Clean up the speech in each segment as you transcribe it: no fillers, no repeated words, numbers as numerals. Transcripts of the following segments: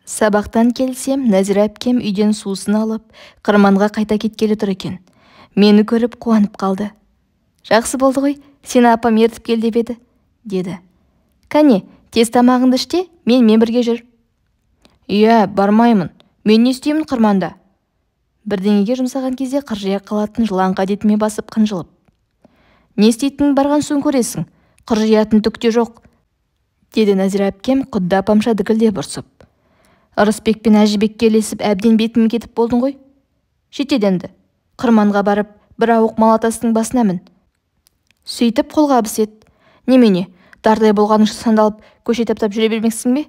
Сабақтан келсем, Нәзира әпкем үйден сусын алып, қырманға қайта кеткелі тұр екен. Мені көріп қуанып қалды. Жақсы болды ғой, сені апам ертіп кел деп еді, деді. Кәне, тез тамағыңды іште, менімен бірге жүр. Иә, бармаймын. Мен не істеймін қырманда? Бірдеңеге жұмсаған кезде қыржия қалатын жылаңға әдетіме басып қынжылып. Не істейтінін барған соң көресің, қыржиятын түк те жоқ, деді Нәзира әпкем құдды апамша дікілдеп ұрсып. Ырысбек пен Әжібекке ілесіп әбден бетім кетіп болдың ғой. Жетеді енді. Қырманға барып, бір ауық малатастың басына мін. Сөйтіп қолға абыс ет. Немене, дардай болғаның сандалып, көше таптап жүре бермексің бе?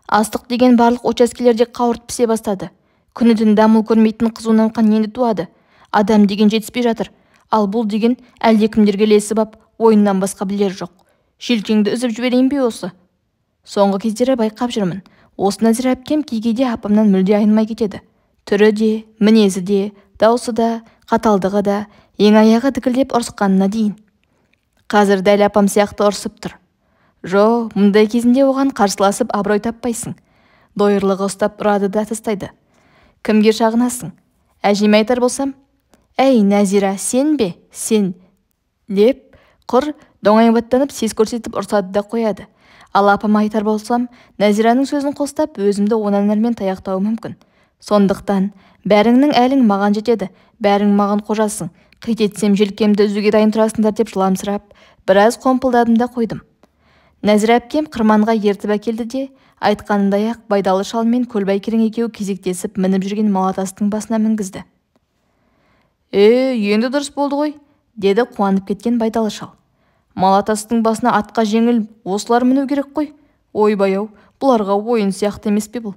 Астық деген барлық учаскелерде қауырт пісе бастады. Күні-түн дамыл көрмейтін қызу науқан енді туады. Адам деген жетіспей жатыр. Ал бұл деген әлдекімдерге ілесіп ап, ойыннан басқа білер жоқ. Желкеңді үзіп жіберейін бе осы? Соңғы кездері байқап жүрмін. Осы Нәзира әпкем кейде апамнан мүлде айнымай кетеді. Түрі де, мінезі де, даусы да, қаталдығы да, ең аяғы дікілдеп ұрысқанына дейін. Қазір дәл апам сияқты ұрсып тұр. Жо, мұндай кезінде оған қарсыласып абырой таппайсың. Дойырлығы ұстап ұрады да тастайды. Кімге шағынасың? Әжеме айтар болсам, әй Нәзира, сен бе, сен, деп құр доңайбаттанып сес көрсетіп ұрсады да қояды. Ал апама айтар болсам, Нәзираның сөзін қостап, өзімді онан әрмен таяқтауы мүмкін. Сондықтан, бәріңнің әлің маған жетеді, бәрің маған қожасың, қит етсем желкемді үзуге дайын тұрасыңдар деп жыламсырап, біраз қомпылдадым да қойдым. Нәзира әпкем қырманға ертіп әкелді де, айтқанындай-ақ Байдалы шал мен Көлбай керең екеуі кезектесіп мініп жүрген малатастың басына мінгізді. Енді дұрыс болды ғой, деді қуанып кеткен Байдалы шал. Малатастың басына атқа жеңіл осылар міну керек қой. Ойбай-ау, бұларға ойын сияқты емес пе бұл?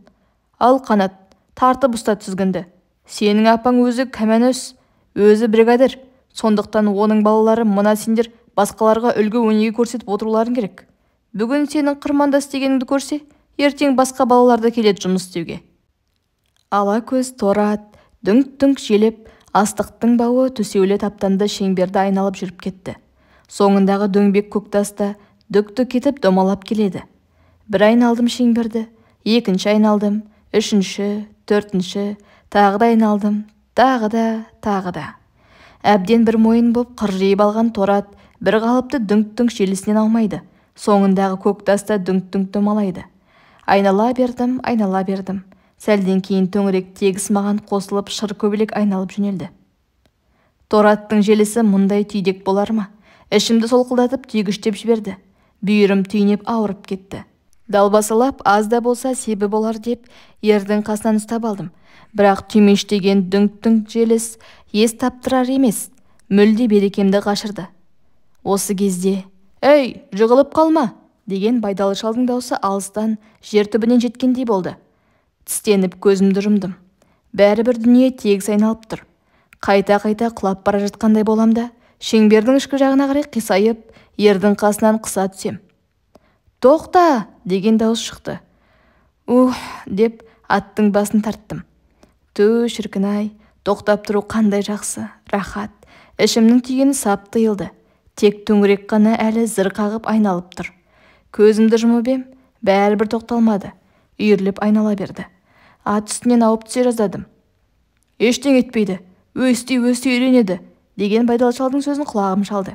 Ал қанат, тартып ұста тізгінді. Сенің апаң өзі кәмәнөс, өзі бригадир. Сондықтан оның балалары мына сендер басқаларға үлгі өнеге көрсетіп отыруларың керек. Бүгін сенің қырманда істегеніңді көрсе, ертең басқа балаларды келеді жұмыс істеуге. Ала көз торы ат дүңк-дүңк желеп, астықтың бауы төсеулі таптанды шеңберді айналып жүріп кетті. Соңындағы дөңбек көктаста дүк-дүк етіп домалап келеді. Бір айналдым шеңберді, екінші айналдым, үшінші, төртінші, тағы да айналдым, тағы да. Әбден бір мойын боп қыржиып алған торы ат бір қалыпты дүңк-дүңк желісінен алмайды. Соңындағы көктаста дүңк-дүңк домалайды. Айнала бердім. Сәлден кейін төңірек тегіс маған қосылып шыр көбелек айналып жөнелді. Торы аттың желісі мұндай түйдек болар ма? Ішімді солқылдатып түйгіштеп жіберді. Бүйірім түйнеп ауырып кетті. Далбасалап аз да болса себі болар деп ердің қасынан ұстап алдым. Бірақ түймештеген дүңк-дүңк желіс ес таптырар емес, мүлде берекемді қашырды. Осы кезде, «Ей, жығылып қалма!» деген Байдалы шалдың даусы алыстан жер түбінен жеткендей болды. Тістеніп көзімді жұмдым. Бәрібір дүние тегіс айналып тұр. Қайта-қайта құлап бара жатқандай боламда, шеңбердің ішкі жағына қарай қисайып, ердің қасынан қыса түсем. «Тоқта!» деген дауыс шықты. Деп аттың басын тарттым. Ту шіркін-ай, тоқтап тұру қандай жақсы, рахат. Ішімнің түйгені сап тыйылды. Тек төңірек қана әлі зыр қағып айналып тұр. Көзімді жұмып ем, бәрібір тоқталмады. Үйіріліп айнала берді. Ат үстінен ауып түсе жаздадым. «Ештең етпейді, өсти үйренеді», деген Байдалы шалдың сөзін құлағым шалды.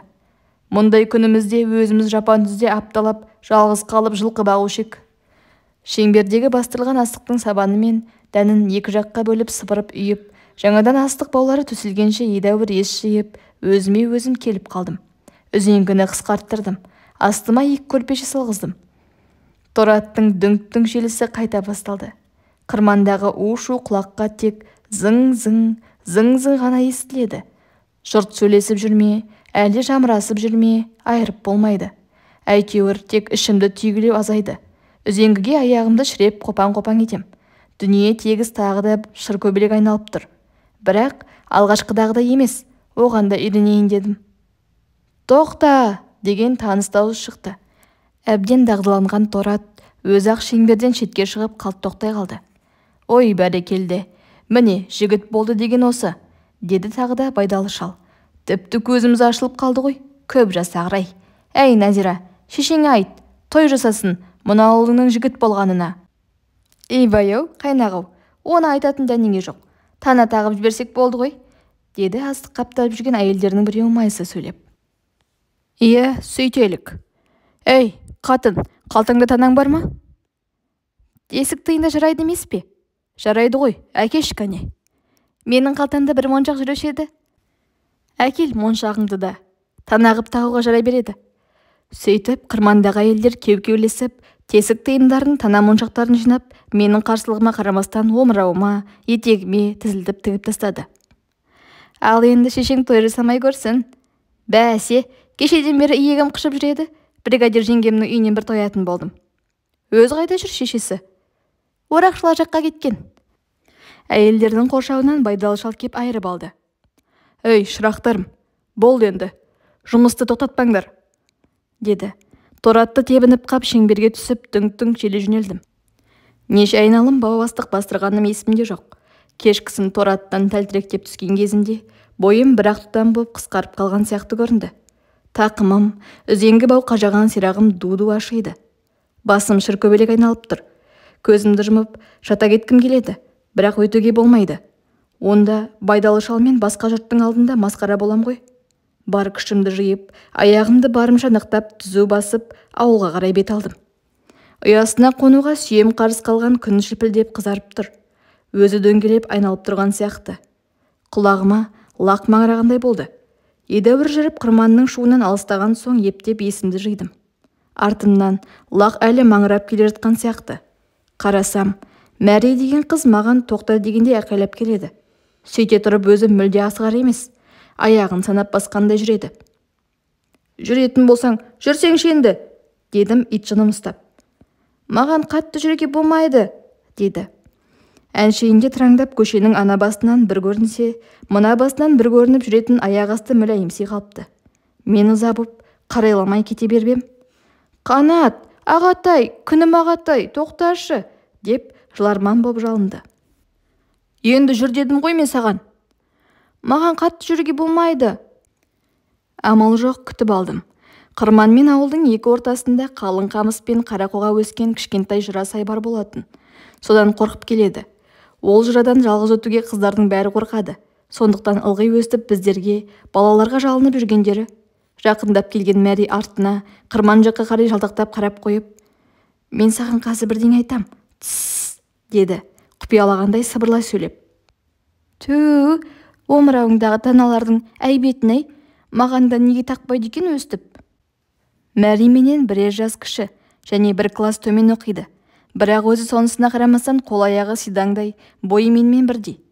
Мұндай күнімізде өзіміз жапан түзде апталап, жалғыз қалып жылқы бағушек. Шеңбердегі бастырылған астықтың сабаны мен дәнін екі жаққа бөліп сыпырып үйіп, жаңадан астық баулары төселгенше едәуір ес жиып, өзіме өзім келіп қалдым. Үзеңгіні қысқарттырдым. Астыма екі көрпеше салғыздым. Торы аттың дүңк-дүңк желісі қайта басталды. Қырмандағы у-шу құлаққа тек зың-зың ғана естіледі. Жұрт сөйлесіп жүрме, әлде жамырасып жүрме, айырып болмайды. Әйтеуір тек ішімді түйгілеу азайды. Үзеңгіге аяғымды шіреп қопаң-қопаң етем. Дүние тегіс тағы да шыр көбелек айналып тұр. Бірақ алғашқыдағыдай емес, оған да үйренейін дедім. «Тоқта!» деген таныс дауыс шықты. Әбден дағдыланған торы ат өзі-ақ шеңберден шетке шығып қалт тоқтай қалды. «Ой, бәрекелді, міне жігіт болды деген осы», деді тағы да Байдалы шал. «Тіпті көзіміз ашылып қалды ғой, көп жасағыр-ай. Әй Нәзира, шешеңе айт, той жасасын мұна ауылыңның жігіт болғанына». Ей-бай-ау, қайнағау, оны айтатын дәнеңе жоқ. Тана тағып жіберсек болды ғой, деді астық қаптап жүрген әйелдерінің біреуі майыса сөйлеп. Иә, сөйтелік. Ей, қатын, қалтаңда танаң бар ма? Есік тиында жарайды емес пе? Жарайды ғой, әкеш кәне. Менің қалтамда бір моншақ жүруші еді. Әкел моншағыңды да, танағып тағуға жарай береді. Сөйтіп, қырмандағы әйелдер кеу-кеулесіп, тесік тиындарын, тана моншақтарын жинап, менің қарсылығыма қарамастан омырауыма, етегіме тізілтіп тігіп тастады. Ал енді шешең той жасамай көрсін. Бәсе, кешеден бері иегім қышып жүреді. Бригадир жеңгемнің үйінен бір тоятын болдым. Өз қайда жүр шешесі? Орақшылар жаққа кеткен. Әйелдердің қоршауынан байдалы шал кеп айырып алды. Ей, шырақтарым, болды енді. Жұмысты тоқтатпаңдар, деді. Торатты тебініп қап шеңберге түсіп, дүңк-дүңк желе жөнелдім. Неше айналым бау-бастық бастырғаным есімде жоқ. Кешкісін тораттан тәлтіректеп түскен кезінде бойым бір-ақ тұтам боп қысқарып қалған сияқты көрінді. Тақымым, үзеңгі бау қажаған сирағым ду-ду ашиды. Басым шыркөбелек айналып тұр. Көзімді жұмып, жата кеткім келеді, бірақ өтуге болмайды. Онда байдалы шалмен басқа жұрттың алдында масқара болам ғой. Бар күшімді жиып, аяғымды барымша нықтап, түзу басып, ауылға қарай бет алдым. Ұясына қонуға сүйем қарыс қалған күн шіпілдеп қызарып тұр. Өзі дөңгелеп айналып тұрған сияқты. Құлағыма лақ маңырағандай болды. Едәуір жүріп қырманның шуынан алыстаған соң ептеп есімді жидым. Артымнан лақ әлі маңырап келе жатқан сияқты. Қарасам, Мәри деген қыз маған тоқта дегенде айқайлап келеді. Сөйте тұрып өзі мүлде асығар емес. Аяғын санап басқандай жүреді. Жүретін болсаң, жүрсеңші енді, дедім ит жыным ұстап. Маған қатты жүруге болмайды, деді. Әншейінде тұраңдап көшенің ана басынан бір көрінсе, мына басынан бір көрініп жүретін аяқ асты мүләйімси қалыпты. Мен ыза боп, қарайламай кете бербем. Қанат, ағатай, күнім ағатай, тоқташы, деп жыларман боп жалынды. Енді жүр дедім ғой мен саған. Маған қатты жүруге болмайды. Амал жоқ, күтіп алдым. Қырман мен ауылдың екі ортасында қалың қамыс пен қарақоға өскен кішкентай жыра сай бар болатын. Содан қорқып келеді. Ол жырадан жалғыз өтуге қыздардың бәрі қорқады. Сондықтан ылғи өстіп біздерге, балаларға жалынып жүргендері. Жақындап келген Мәри артына, қырман жаққа қарай жалтақтап қарап қойып, мен саған қазір бірдеңе айтам. Тссс, деді, құпиялағандай сыбырлай сөйлеп. Түү, омырауыңдағы таналардың әйбетін-ай, маған да неге тақпайды екен өстіп. Мәри менен бірер жас кіші, және бір класс төмен оқиды. Бірақ өзі сонысына қарамастан қол-аяғы сидаңдай, бойы менімен бірдей.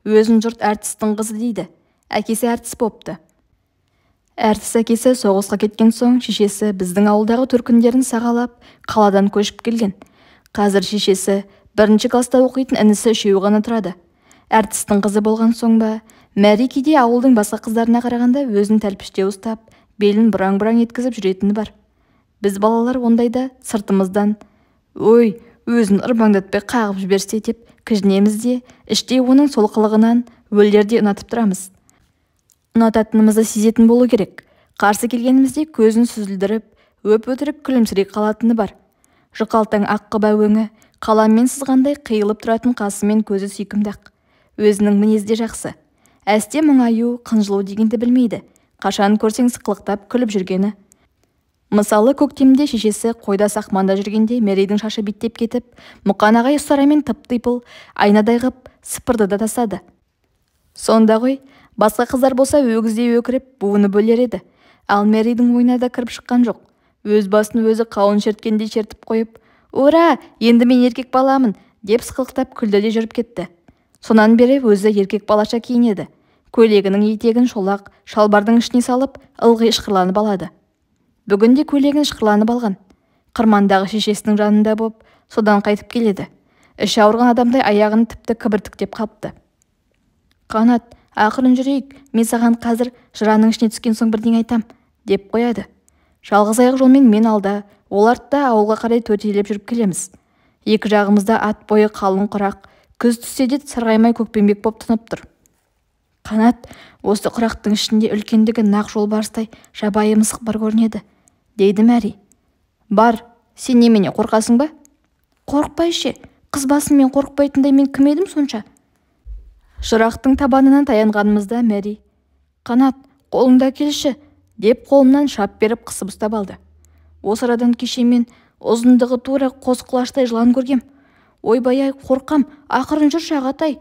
Өзін жұрт әртістің қызы дейді. Әкесі әртіс бопты. Әртіс әкесі соғысқа кеткен соң шешесі біздің ауылдағы төркіндерін сағалап, қаладан көшіп келген. Қазір шешесі бірінші класста оқитын інісі үшеуі ғана тұрады. Әртістің қызы болған соң ба, Мәри кейде ауылдың басқа қыздарына қарағанда өзін тәлпіште ұстап, белін бұраң-бұраң еткізіп жүретіні бар. Біз балалар ондайда сыртымыздан, ой, өзін ырбаңдатпай қағып жіберсе деп кіжінеміз де, іште оның сол қылығынан өлерде ұнатып тұрамыз. Ұнататынымызды сезетін болу керек. Қарсы келгенімізде көзін сүзілдіріп, өп-өтірік күлімсірей қалатыны бар. Жұқалтаң ақ қыба өңі, қаламмен сызғандай қиылып тұратын қасы мен көзі сүйкімді-ақ. Өзінің мінезде жақсы. Әсте мұңаю, қынжылу дегенді білмейді. Қашан көрсең сықылықтап күліп жүргені. Мысалы, көктемде шешесі қойда сақманда жүргенде Мәридің шашы биттеп кетіп, Мұқан ағай ұстарамен тып-типыл айнадай ғып сыпырды да тастады. Сонда ғой, басқа қыздар болса өгіздей өкіріп, буыны бөлер еді. Ал Мәридің ойына да кіріп шыққан жоқ. Өз басын өзі қауын шерткендей шертіп қойып, «Ура, енді мен еркек баламын!» деп сықылықтап күлді де жүріп кетті. Сонан бері өзі еркек балаша киінеді. Көйлегінің етегін шолақ, шалбардың ішіне салып, ылғи ышқырланып алады. Бүгінде көйлегін ышқырланып алған. Қырмандағы шешесінің жанында боп, содан қайтып келеді. Іші ауырған адамдай аяғын тіпті кібіртіктеп қапты. Қанат, ақырын жүрейік, мен саған қазір жыраның ішіне түскен соң бірдеңе айтам, деп қояды. Жалғыз аяқ жолмен мен алда, ол артта ауылға қарай төтелеп жүріп келеміз. Екі жағымызда ат бойы қалың құрақ, күз түссе де сарғаймай көкпеңбек боп тынып тұр. Қанат, осы құрақтың ішінде үлкендігі нақ жолбарыстай жабайы мысық бар көрінеді, дейді Мәри. Бар, сен немене қорқасың ба? Қорықпай ше, қыз басыммен қорықпайтындай мен кім едім сонша? Жырақтың табанынан таянғанымызда Мәри: «Қанат, қолыңды әкелші!» деп қолымнан шап беріп қысып ұстап алды. Осы арадан кеше мен ұзындығы тура қос құлаштай жылан көргем. Ойбай-ай, қорқам, ақырын жүрші Ағатай.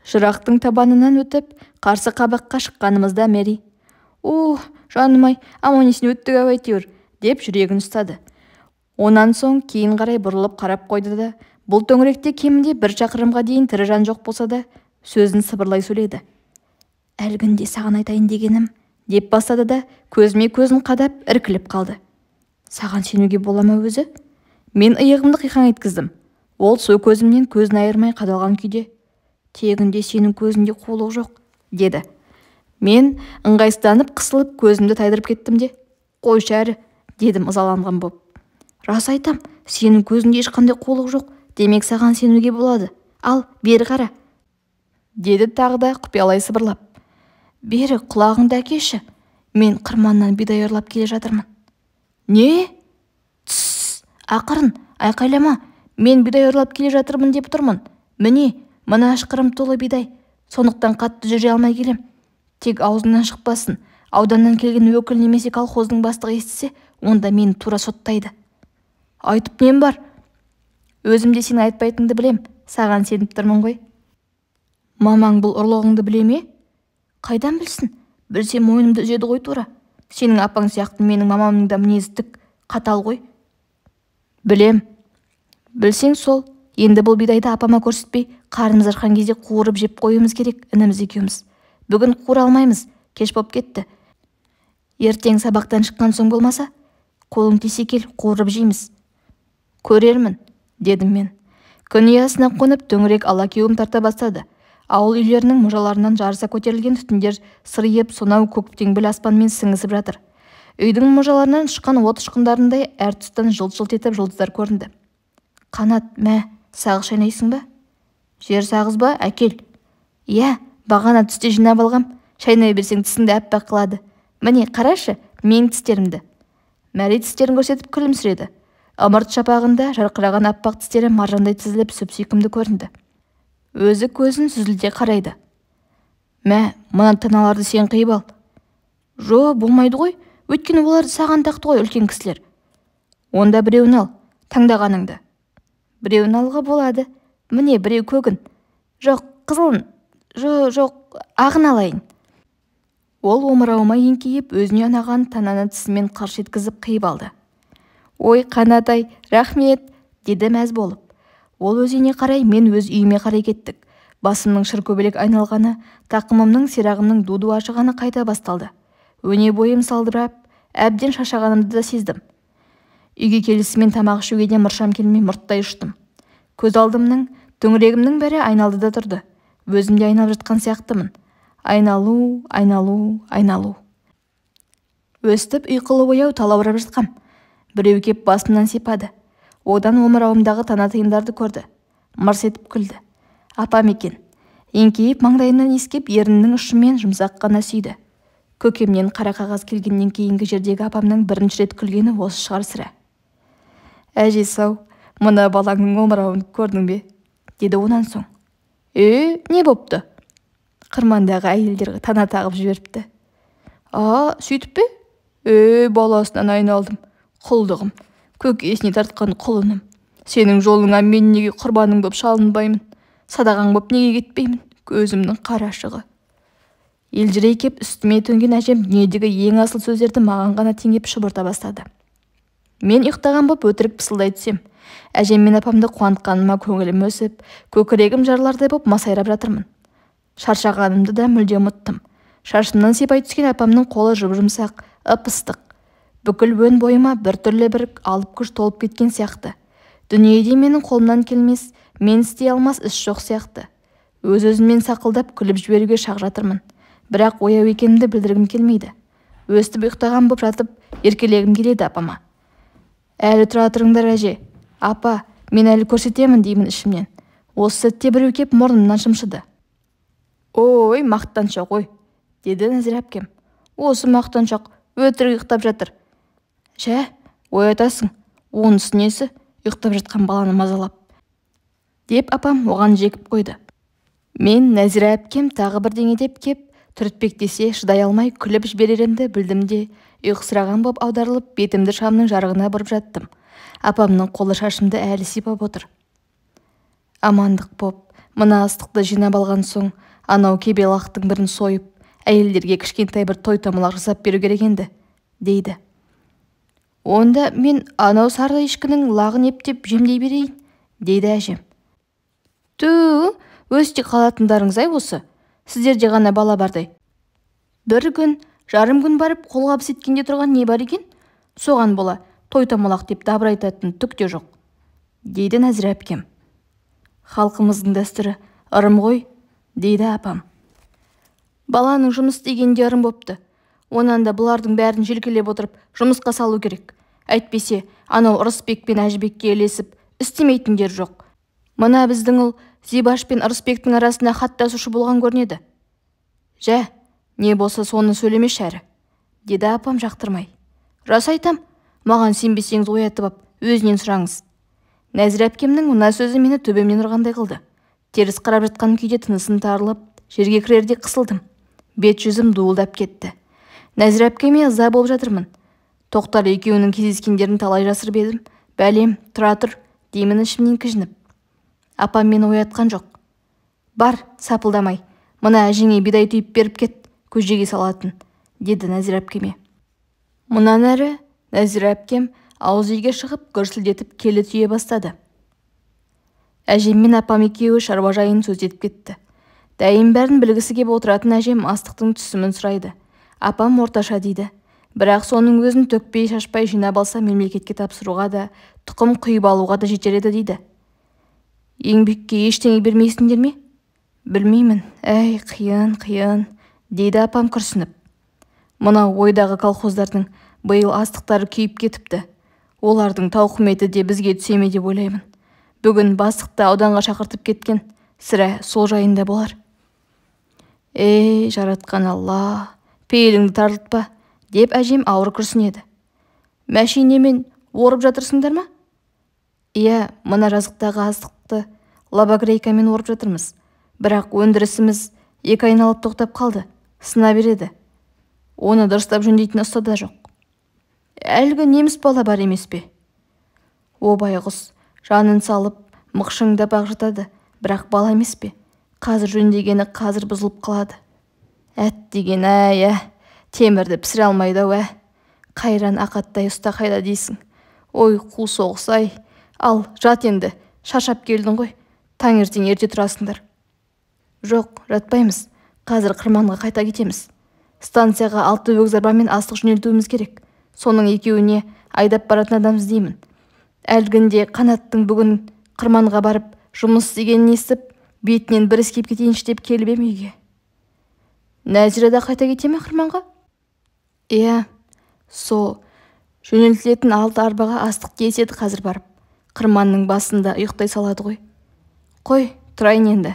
Жырақтың табанынан өтіп, қарсы қабаққа шыққанымызда Мәри: жаным-ай, аман-есен өттік ау әйтеуір», деп жүрегін ұстады. Онан соң кейін қарай бұрылып қарап қойды да, бұл төңіректе кемінде 1 шақырымға дейін тірі жан жоқ болса да, сөзін сыбырлай сөйледі. «Әлгінде саған айтайын дегенім», деп бастады да, көзіме көзін қадап іркіліп қалды. «Саған сенуге бола ма өзі?» Мен иығымды қиқаң еткіздім. Ол со көзімнен көзін айырмай қадалған күйде: «Тегінде сенің көзінде қулық жоқ», деді. Мен ыңғайсызданып қысылып көзімді тайдырып кеттім де: «Қойшы әрі», дедім ызаланған боп. «Рас айтам, сенің көзінде ешқандай қулық жоқ, демек саған сенуге болады. Ал, бері қара», деді тағы да құпиялай сыбырлап. «Бері құлағыңды әкеші, мен қырманнан бидай ұрлап келе жатырмын». «Не?» «Тссс, ақырын, айқайлама, мен бидай ұрлап келе жатырмын деп тұрмын. Міне, мына ашқырым толы бидай, сондықтан қатты жүре алмай келем. Тек аузыңнан шықпасын, ауданнан келген өкіл немесе колхоздың бастығы естісе, онда мені тура соттайды». «Айтып нем бар?» «Өзім де сенің айтпайтынды білем, саған сеніп тұрмын ғой». «Мамаң бұл ұрлығыңды біле ме?» «Қайдан білсін? Білсе мойнымды үзеді ғой тура. Сенің апаң сияқты менің мамамның да мінезі тік, қатал ғой». «Білем. Білсең сол, енді бұл бидайды апама көрсетпей, қарнымыз ашқан кезде қуырып жеп қоюымыз керек, ініміз екеуміз. Бүгін қуыра алмаймыз, кеш боп кетті. Ертең сабақтан шыққан соң болмаса, қолың тисе кел, қуырып жейміз». «Көрермін», дедім мен. Күн ұясына қонып төңірек ала-кеуім тарта бастады. Ауыл үйлерінің мұжаларынан жарыса көтерілген түтіндер сырйып, сонау көк теңбіл аспанмен сіңісіп жатыр. Үйдің мұжаларынан шыққан от ұшқындарындай әр тұстан жылт-жылт етіп жұлдыздар көрінді. «Қанат, мә, сағыз шайнайсың ба?» «Жер сағыз ба, әкел». «Иә, бағана түсте жинап алғам, шайнай берсең тісіңді әппақ қылады. Міне, қарашы, менің тістерімді». Мәри тістерін көрсетіп күлімсіреді. Ымырт шапағында жарқыраған аппақ тістері маржандай тізіліп сүп-сүйкімді көрінді. Өзі көзін сүзілте қарайды. «Мә, мына таналарды сен қиып ал». «Жо, болмайды ғой, өйткені оларды саған тақты ғой үлкен кісілер». «Онда біреуін ал, таңдағаныңды». «Біреуін алға болады. Міне, біреу көгін». «Жоқ, қызылын». «Жоқ, ағын алайын». Ол омырауыма еңкейіп, өзіне ұнаған тананы тісімен қарш еткізіп қиып алды. «Ой, Қанат-ай, рахмет», деді мәз болып. Ол өзіне қарай, мен өз үйіме қарай кеттік. Басымның шыркөбелек айналғаны, тақымымның сирағымның ду-ду ашығаны қайта басталды. Өне бойым салдырап, әбден шаршағанымды да сездім. Үйге келісімен тамақ ішуге де мұршам келмей мұрттай ұштым. Көз алдымның, төңірегімнің бәрі айналды да тұрды. Өзімде айналып жатқан сияқтымын. Айналу, айналу, айналу. Өстіп ұйқылы ояу талаурап жатқам. Біреу кеп басымнан сипады. Одан омырауымдағы тана тиындарды көрді. Мырс етіп күлді. Апам екен. Еңкейіп маңдайымнан иіскеп еріннің ұшымен жұмсақ қана сүйді. Көкемнен қара қағаз келгеннен кейінгі жердегі апамның бірінші рет күлгені осы шығар сірә. «Әжесі-ау, мына балаңның омырауын көрдің бе?» деді онан соң. Не бопты?» «Қырмандағы әйелдер тана тағып жіберіпті». Сөйтіп пе? Баласынан айналдым. Құлдығым, көкесіне тартқан құлыным. Сенің жолыңа мен неге құрбаның боп шалынбаймын? Садағаң боп неге кетпеймін? Көзімнің қарашығы. Елжірей кеп үстіме төнген әжем дүниедегі ең асыл сөздерді маған ғана теңеп шұбырта бастады. Мен ұйықтаған боп өтірік пысылдай түсем. Әжем мен апамды қуантқаныма көңілім өсіп, көкірегім жарлардай боп масайрап жатырмын. Шаршағанымды да мүлде ұмыттым. Шашымнан сипай түскен апамның қолы жұп-жұмсақ, ып-ыстық. Бүкіл өн бойыма біртүрлі бір алып күш толып кеткен сияқты. Дүниеде менің қолымнан келмес, мен істей алмас іс жоқ сияқты. Өз-өзіммен сақылдап күліп жіберуге шақ жатырмын. Бірақ ояу екенімді білдіргім келмейді. Өстіп ұйықтаған боп жатып, еркелегім келеді апама. «Әлі тұра тұрыңдар әже. Апа, мен әлі көрсетемін» деймін ішімнен. Осы сәтте біреу кеп мұрнымнан шымшыды. «Ой, мақтаншақ ой», деді Нәзира әпкем. «Осы мақтаншақ өтірік ұйықтап жатыр». «Жә, оятасың. Онысы несі?» Ұйықтап жатқан баланы мазалап. деп апам оған жекіп қойды. Мен Нәзира әпкем тағы бірдеңе деп кеп, түртпектесе шыдай алмай күліп жібереремді білдім де, ұйқысыраған боп аударылып, бетімді шамның жарығына бұрып жаттым. Апамның қолы шашымды әлі сипап отыр. Амандық боп, мына астықты жинап алған соң, анау кебелақтың бірін сойып, әйелдерге кішкентай бір той-томалақ жасап беру керек енді, дейді. Онда мен анау сары ешкінің лағын ептеп жемдей берейін, дейді әжем. Ту, өсте қалатындарыңыз-ай осы. Сіздерде ғана бала бардай. Бір күн, жарым күн барып қолғабыс еткенде тұрған не бар екен? Соған бола, той-томалақ деп дабырайтатын түк те жоқ, дейді Нәзира әпкем. Халқымыздың дәстүрі ырым ғой, дейді апам. Баланың жұмыс дегенде ырым бопты. Онан да бұлардың бәрін желкелеп отырып жұмысқа салу керек. Әйтпесе, анау Ырысбек пен Әжібекке елесіп, істемейтіндер жоқ. Мына біздің ұл Зибаш пен Ырысбектің арасында хаттасушы болған көрінеді. Жә, не болса соны сөйлемеші әрі, деді апам жақтырмай. Рас айтам, маған сенбесеңіз оятып ап, өзінен сұраңыз. Нәзира әпкемнің мына сөзі мені төбемнен ұрғандай қылды. Теріс қарап жатқан күйде тынысым тарылып, жерге кірерде қысылдым. Бет жүзім дуылдап кетті. Нәзира әпкеме ыза болып жатырмын. Тоқтар екеуінің кездескендерін талай жасырып едім. Бәлем, тұра тұр, деймін ішімнен кіжініп. Апам мені оятқан жоқ. Бар, сапылдамай, мына әжеңе бидай түйіп беріп кет, көжеге салатын, деді Нәзира әпкеме. Мұнан әрі Нәзира әпкем ауыз үйге шығып гүрсілдетіп келі түйе бастады. Әжем мен апам екеуі шаруа жайын сөз етіп кетті. Дәйім бәрін білгісі кеп отыратын әжем астықтың түсімін сұрайды. Апам орташа дейді. Бірақ соның өзін төкпей шашпай жинап алса мемлекетке тапсыруға да, тұқым құйып алуға да жетер еді дейді. Еңбекке ештеңе бермейсіңдер ме? Білмеймін, әй, қиын, дейді апам күрсініп. Мынау ойдағы колхоздардың биыл астықтары күйіп кетіпті. Олардың тауқыметі де бізге түсеме деп ойлаймын. Бүгін бастықты ауданға шақыртып кеткен, сірә сол жайында болар. Жаратқан Алла, пейіліңді тартылтпа, деп әжем ауыр күрсінеді. Мәшинемен орып жатырсыңдар ма? Иә, мына жазықтағы астықты лабогрейкамен орып жатырмыз. Бірақ өндірісіміз 2 айналып тоқтап қалды, сына береді. Оны дұрыстап жөндейтін ұста да жоқ. Әлгі неміс бала бар емес пе? О байғұс, жанын салып, мықшыңдап ақ жатады, бірақ бала емес пе? Қазір жөндегені қазір бұзылып қалады. Әт деген темірді пісіре алмайды ау. Қайран ақаттай ұста қайда дейсің? Ой, қу соғыс-ай. Ал, жат енді, шашап келдің ғой. Таңертең ерте тұрасыңдар. Жоқ, жатпаймыз. Қазір қырманға қайта кетеміз. Станцияға 6 өгіз арбамен астық жөнелтуіміз керек. Соның екеуіне айдап баратын адам іздеймін. Әлгінде Қанаттың бүгін қырманға барып жұмыс істегенін естіп, бетінен бір іскеп кетейінші деп келіп ем үйге. Нәзира да қайта кете ме қырманға? Иә, жөнелтілетін 6 арбаға астық кеседі қазір барып. Қырманның басында ұйықтай салады ғой. Қой, тұрайын енді.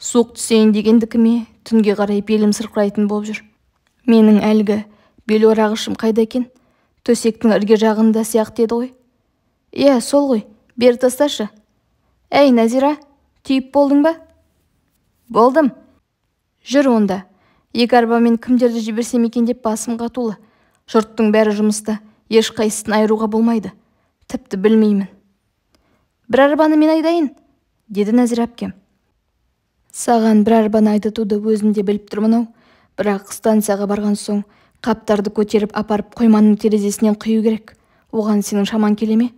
Суық түсейін дегендікі ме, түнге қарай белім сырқырайтын болып жүр. Менің әлгі бел орағышым қайда екен? Төсектің ірге жағында сияқты еді ғой. Иә, сол ғой, бері тасташы. Әй, Нәзира, түйіп болдың ба? Болдым. Жүр онда. 2 арбамен кімдерді жіберсем екен деп басым қатулы. Жұрттың бәрі жұмыста, ешқайсысын айыруға болмайды. Тіпті білмеймін. Бір арбаны мен айдайын, деді Нәзира әпкем. Саған бір арбаны айдатуды өзінде біліп тұрмын ау, бірақ станцияға барған соң қаптарды көтеріп апарып қойманың терезесінен құю керек. Оған сенің шаман келе ме?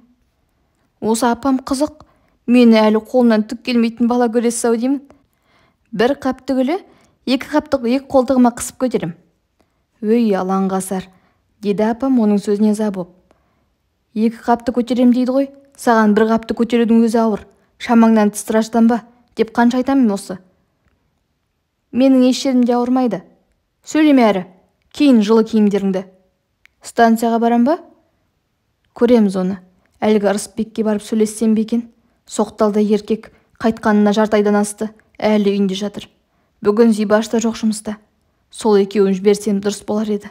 Осы апам қызық, мені әлі қолынан түк келмейтін бала көресіз ау деймін. Бір қап түгілі 2 қаптық 2 қолтығыма қысып көтерем. Өй, алаңғасар, деді апам оның сөзіне ыза боп. 2 қапты көтерем дейді ғой, саған 1 қапты көтерудің өзі ауыр. Шамаңнан тыс тыраштанба, деп қанша айтамын осы. Менің еш жерімде ауырмайды. Сөйлеме әрі, кейін жылы киімдеріңді. Станцияға барам ба? Көреміз оны. Әлгі Ырысбекке барып сөйлессем бе екен? Соқталда еркек, қайтқанына жарты айдан асты, әлі үйінде жатыр. Бүгін Зибаш та жоқ жұмыста. Сол екеуін жіберсем дұрыс болар еді.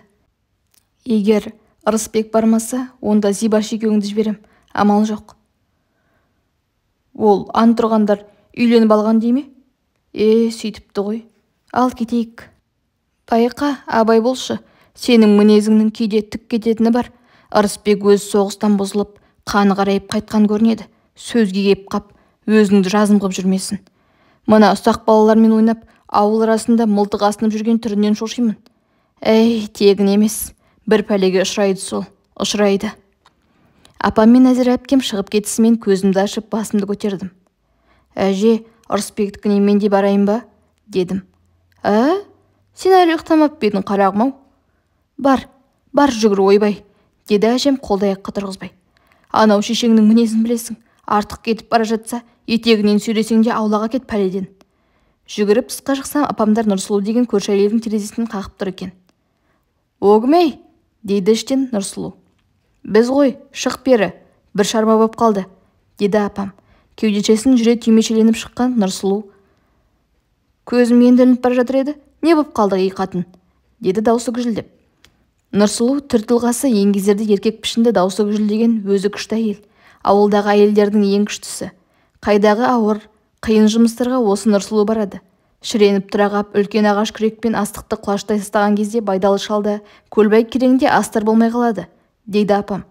Егер Ырысбек бармаса, онда Зибаш екеуіңді жіберем, амал жоқ. Ол ант тұрғандар Үйленіп алған дей ме? Сөйтіпті ғой. Ал кетейік. Байқа, абай болшы. Сенің мінезіңнің кейде түк кететіні бар. Ырысбек өз соғыстан бұзылып, қаны қарайып қайтқан көрінеді. Сөзге кеп қап, өзіңді жазым қып жүрмесін. Мына ұсақ балалармен ойнап, ауыл арасында мылтық асынып жүрген түрінен шошимын. Тегін емес. Бір пәлеге ұшырайды сол. Ұшырайды. Апам мен Нәзира әпкем шығып кетісімен көзімді ашып басымды көтердім. Әже, Ырысбектікіне мен де барайын ба? Дедім. Сен әлі ұйықтамап па едің, қарағым-ау? Бар жүгір, ойбай, деді әжем қолды аяққа тұрғызбай. Анау шешеңнің мінезін білесің. Артық кетіп бара жатса, етегінен сүйресең де аулаға кет пәледен. Жүгіріп тысқа шықсам, апамдар Нұрсұлу деген көрші әйелдің терезесінен қағып тұр екен. Огым-ей, дейді іштен Нұрсұлу. Біз ғой, шық бері, бір шаруа боп қалды, деді апам. Кеудешесін жүре түймешеленіп шыққан Нұрсұлу. Көзім енді ілініп бара жатыр еді, не боп қалды ей қатын, деді даусы гүжілдеп. Нұрсұлу түр-тұлғасы еңгезерді еркек пішінді даусы гүжілдеген өзі күшті әйел. Ауылдағы әйелдердің ең күштісі. Қайдағы ауыр, қиын жұмыстарға осы Нұрсұлу барады. Шіреніп тұра қап, үлкен ағаш күрекпен астықты құлаштай тастаған кезде байдалы шалда көлбай кереңде астар болмай қалады, дейді апам.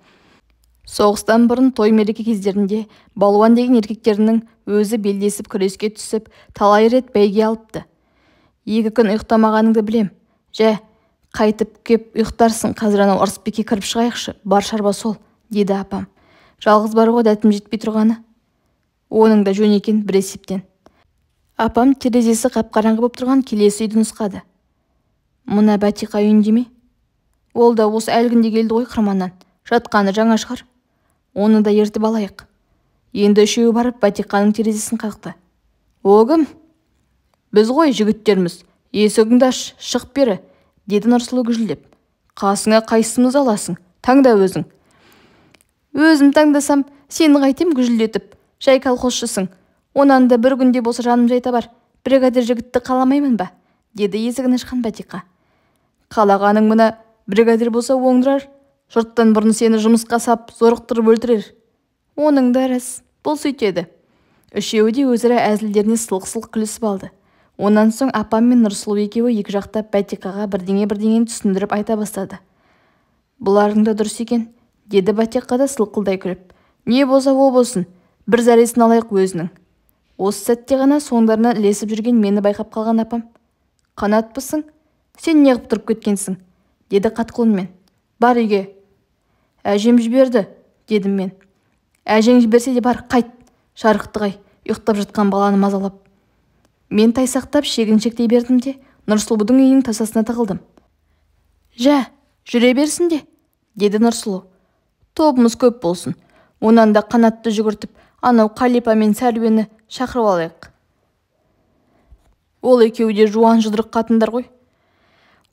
Соғыстан бұрын той мереке кездерінде балуан деген еркектерінің өзі белдесіп күреске түсіп, талай рет бәйге алыпты. 2 күн ұйықтамағаныңды білем. Жә, қайтып кеп ұйықтарсың, қазір анау Ырысбекке кіріп шығайықшы, бар шаруа сол, деді апам. Жалғыз бар ғой, дәтім жетпей тұрғаны. Оның да жөн екен бір есептен. Апам терезесі қап-қараңғы боп тұрған келесі үйді нұсқады. Мына Бәтиқа үйінде ме? Ол да осы әлгінде келді ғой қырманнан. Жатқаны жаңа шығар. Оны да ертіп алайық. Енді үшеуі барып Бәтиқаның терезесін қақты. Огым, біз ғой жігіттерміз. Есігіңді аш, шық бері, деді Нұрсұлу гүжілдеп. Қасыңа қайсымыз аласың? Таңда өзің. Өзім таңдасам, сені қайтем гүжілдетіп. Жай колхозшысың. Онан да бір күнде болса жаным жайта бар. Бригадир жігітті қаламаймын ба? Деді есігін ашқан Бәтиқа. Қалағаның мына бригадир болса оңдырар. Жұрттан бұрын сені жұмысқа сап, зорықтырып өлтірер. Оның да рас, бұл сөйтеді. Үшеуі де өзара әзілдеріне сылқ-сылқ күлісіп алды. Онан соң апам мен Нұрсұлу екеуі екі жақтап Бәтиқаға бірдеңе-бірдеңені түсіндіріп айта бастады. Бұларың да дұрыс екен, деді Бәтиқа да сылқылдай күліп. Не болса о болсын, бір зәресін алайық өзінің. Осы сәтте ғана соңдарынан ілесіп жүрген мені байқап қалған апам. Қанатпысың? Сен не қып тұрып кеткенсің? Деді қатқыл үнмен. Бар үйге. Әжем жіберді, дедім мен. Әжең жіберсе де бар, қайт. Жарықты қай, ұйықтап жатқан баланы мазалап. Мен тайсақтап шегіншектей бердім де, Нұрсұлудың үйінің тасасына тығылдым. Жә, жүре берсін де, деді Нұрсұлу. Тобымыз көп болсын. Онан да Қанатты жүгіртіп, анау Қалипа мен Сәруені шақырып алайық. Ол екеуі де жуан жұдырық қатындар ғой.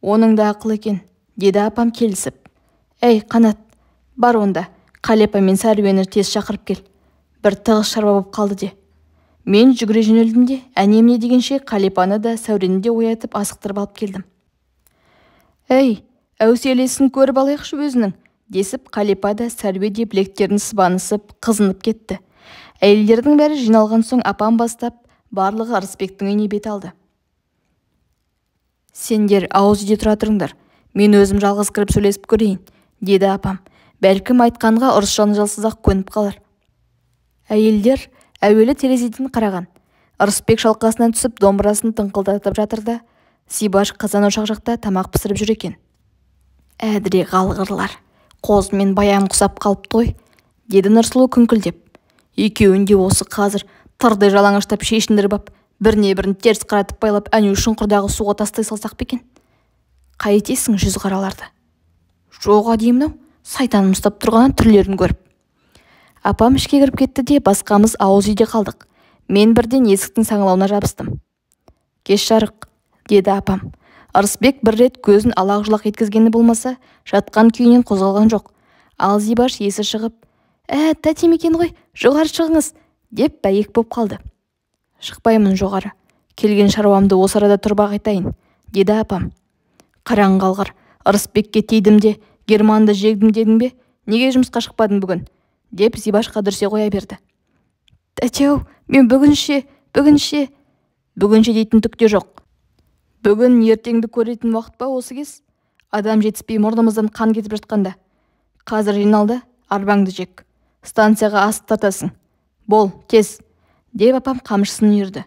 Оның да ақыл екен, деді апам келісіп. Әй, Қанат, бар онда, Қалипа мен Сәруені тез шақырып кел. Бір тығыз шаруа боп қалды де. Мен жүгіре жөнелдім де, әнемне дегенше Қалипаны да Сәурені де оятып асықтырып алып келдім. Әй, әуселесін көріп алайықшы өзінің, десіп Қалипа да Сәруе де білектерін сыбанысып, қызынып кетті. Әйелдердің бәрі жиналған соң апам бастап, барлығы Ырысбектің үйіне бет алды. Сендер ауыз үйде тұра тұрыңдар, мен өзім жалғыз кіріп сөйлесіп көрейін, деді апам. Бәлкім айтқанға ұрыс жанжалсыз-ақ көніп қалар. Әйелдер әуелі терезеден қараған. Ырысбек шалқасынан түсіп домбырасын тыңқылдатып жатыр да, Зибаш қазан ошақ жақта тамақ пісіріп жүр екен. Әдіре қалғырлар, қозымен баян құсап қалыпты ғой, деді Нұрсұлу күңкілдеп. Екеуінде осы қазір тырдай жалаңаштап шешіндіріп ап, біріне-бірін теріс қаратып байлап, әне үшін құрдағы суға тастай салсақ па екен? Қайтесің жүз қараларды? Жоға деймін-ау, сайтаным ұстап тұрғаннан түрлерін көріп. Апам ішке кіріп кетті де, басқамыз ауыз үйде қалдық. Мен бірден есіктің саңылауына жабыстым. Кеш жарық, деді апам. Ырысбек бір рет көзін алақ-жұлақ еткізгені болмаса, жатқан күйінен қозғалған жоқ. Ал Зибаш есі шығып, тәтем екен ғой, жоғары шығыңыз, деп бәйек боп қалды. Шықпаймын жоғары, келген шаруамды осы арада тұрып айтайын, деді апам. Қараң қалғыр, Ырысбекке тейдім де, Германды жегдім дедің бе, неге жұмысқа шықпадың бүгін? Деп Зибашқа дүрсе қоя берді. Тәтеу, мен бүгін Бүгінше дейтін түк те жоқ. Бүгін ертеңді көретін уақыт па осы кез? Адам жетіспей мұрнымыздан қан кетіп жатқанда. Қазір жиналды, арбаңды жек. Станцияға ас тартасың. Бол, тез, деп апам қамшысын үйірді.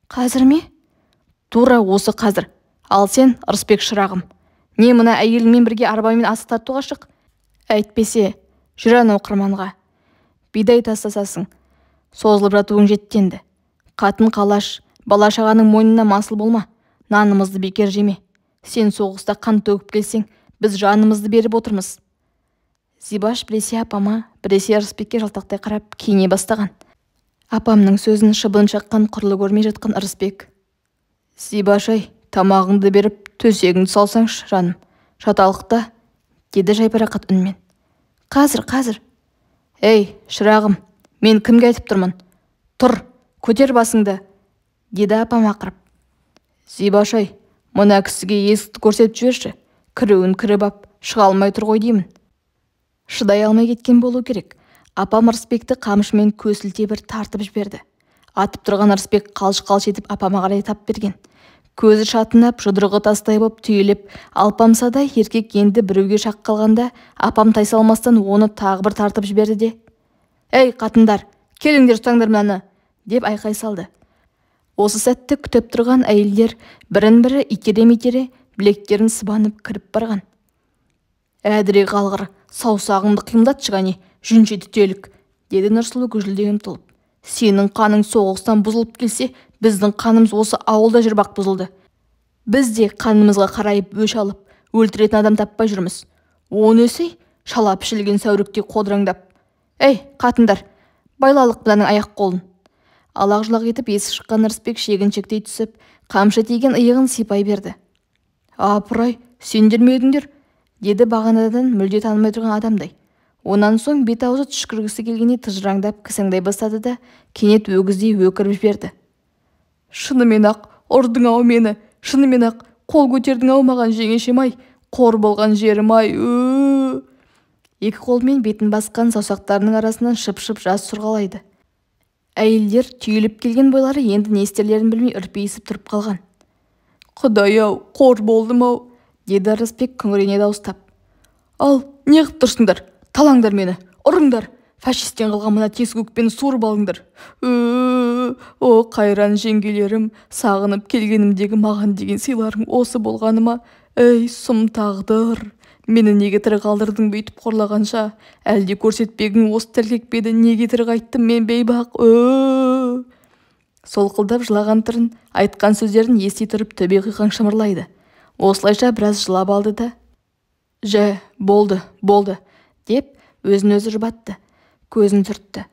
Қазір ме? Тура осы қазір. Ал сен, Ырысбек шырағым, не мына әйеліңмен бірге арбамен ас тартуға шық? Әйтпесе, жүр анау қырманға. Бидай тастасасың. Созылып жатуың жеттенді. Қатын қалаш, бала-шағаның мойнына масыл болма. Нанымызды бекер жеме. Сен соғыста қан төгіп келсең, біз жанымызды беріп отырмыз. Зибаш біресе апама, біресе Ырысбекке жалтақтай қарап киіне бастаған. Апамның сөзін шыбын шаққан құрлы көрмей жатқан Ырысбек: Зибаш-ай, тамағыңды беріп, төсегіңді салсаңшы, жаным. Шаталықта, деді жайбарақат үнмен. Қазір. Ей, шырағым, мен кімге айтып тұрмын? Тұр, көтер басыңды, деді апам ақырып. Зибаш-ай, мына кісіге есікті көрсетіп жіберші. Кіруін кіріп ап, шыға алмай тұр ғой деймін. Шыдай алмай кеткен болу керек. Апам Ырысбекті қамшымен көсілте бір тартып жіберді. Атып тұрған Ырысбек қалш-қалш етіп апама қарай тап берген. Көзі шатынап, жұдырығы тастай боп түйіліп, алпамсадай еркек енді біреуге шақ қалғанда, апам тайсалмастан оны тағы бір тартып жіберді де: Ей, қатындар, келіңдер ұстаңдар мынаны, деп айқай салды. Осы сәтті күтіп тұрған әйелдер бірін-бірі итере-митере білектерін сыбанып кіріп барған. Әдіре қалғыр, саусағыңды қимылдатшы ғане, жүнше түтелік, деді Нұрсұлу гүжілдей ұмтылып. Сенің қаның соғыстан бұзылып келсе, біздің қанымыз осы ауылда жүрбақ бұзылды. Біз де қанымызға қарайып өш алып, өлтіретін адам таппай жүрміз. Он өсей, шала пішілген сәуріктей қодыраңдап. Ей, қатындар, байлалық бұланың аяқ қолын. Алақ-жұлақ етіп есік шыққан Ырысбек шегіншектей түсіп, қамшы тиген иығын сипай берді. Апырай, сендер ме едіңдер? Деді бағанадан мүлде танымай тұрған адамдай. Онан соң бет-аузы түшкіргісі келгенде тыжыраңдап кісіңдай бастады да, кенет өгіздей өкіріп жіберді. Шынымен-ақ ұрдың-ау мені, шынымен-ақ қол көтердің-ау маған, жеңешем-ай, қор болған жерім-ай. Екі қолмен бетін басқан саусақтарының арасынан шып-шып жас сұрғалайды. Әйелдер түйіліп келген бойлары енді не істерлерін білмей үрпейісіп тұрып қалған. Құдай-ау, қор болдым-ау, деді Ырысбек күңірене дауыстап. Ал, не қып тұрсыңдар? Талаңдар мені, ұрыңдар. Фашистен қалған мына тесік өкпені суырып алыңдар. О, қайран жеңгелерім, сағынып келгенімдегі маған деген сыйларың осы болғаны ма? Ей, сұм тағдыр, мені неге тірі қалдырдың бүйтіп қорлағанша? Әлде көрсетпегің осы тәлкекпеді, неге тірі қайттым мен бейбақ? Солқылдап жылаған түрін, айтқан сөздерін ести тұрып төбе қиқаң шымырлайды. Осылайша біраз жылап алды да: Жә, болды, деп өзін-өзі жұбатты. Көзін сүртті.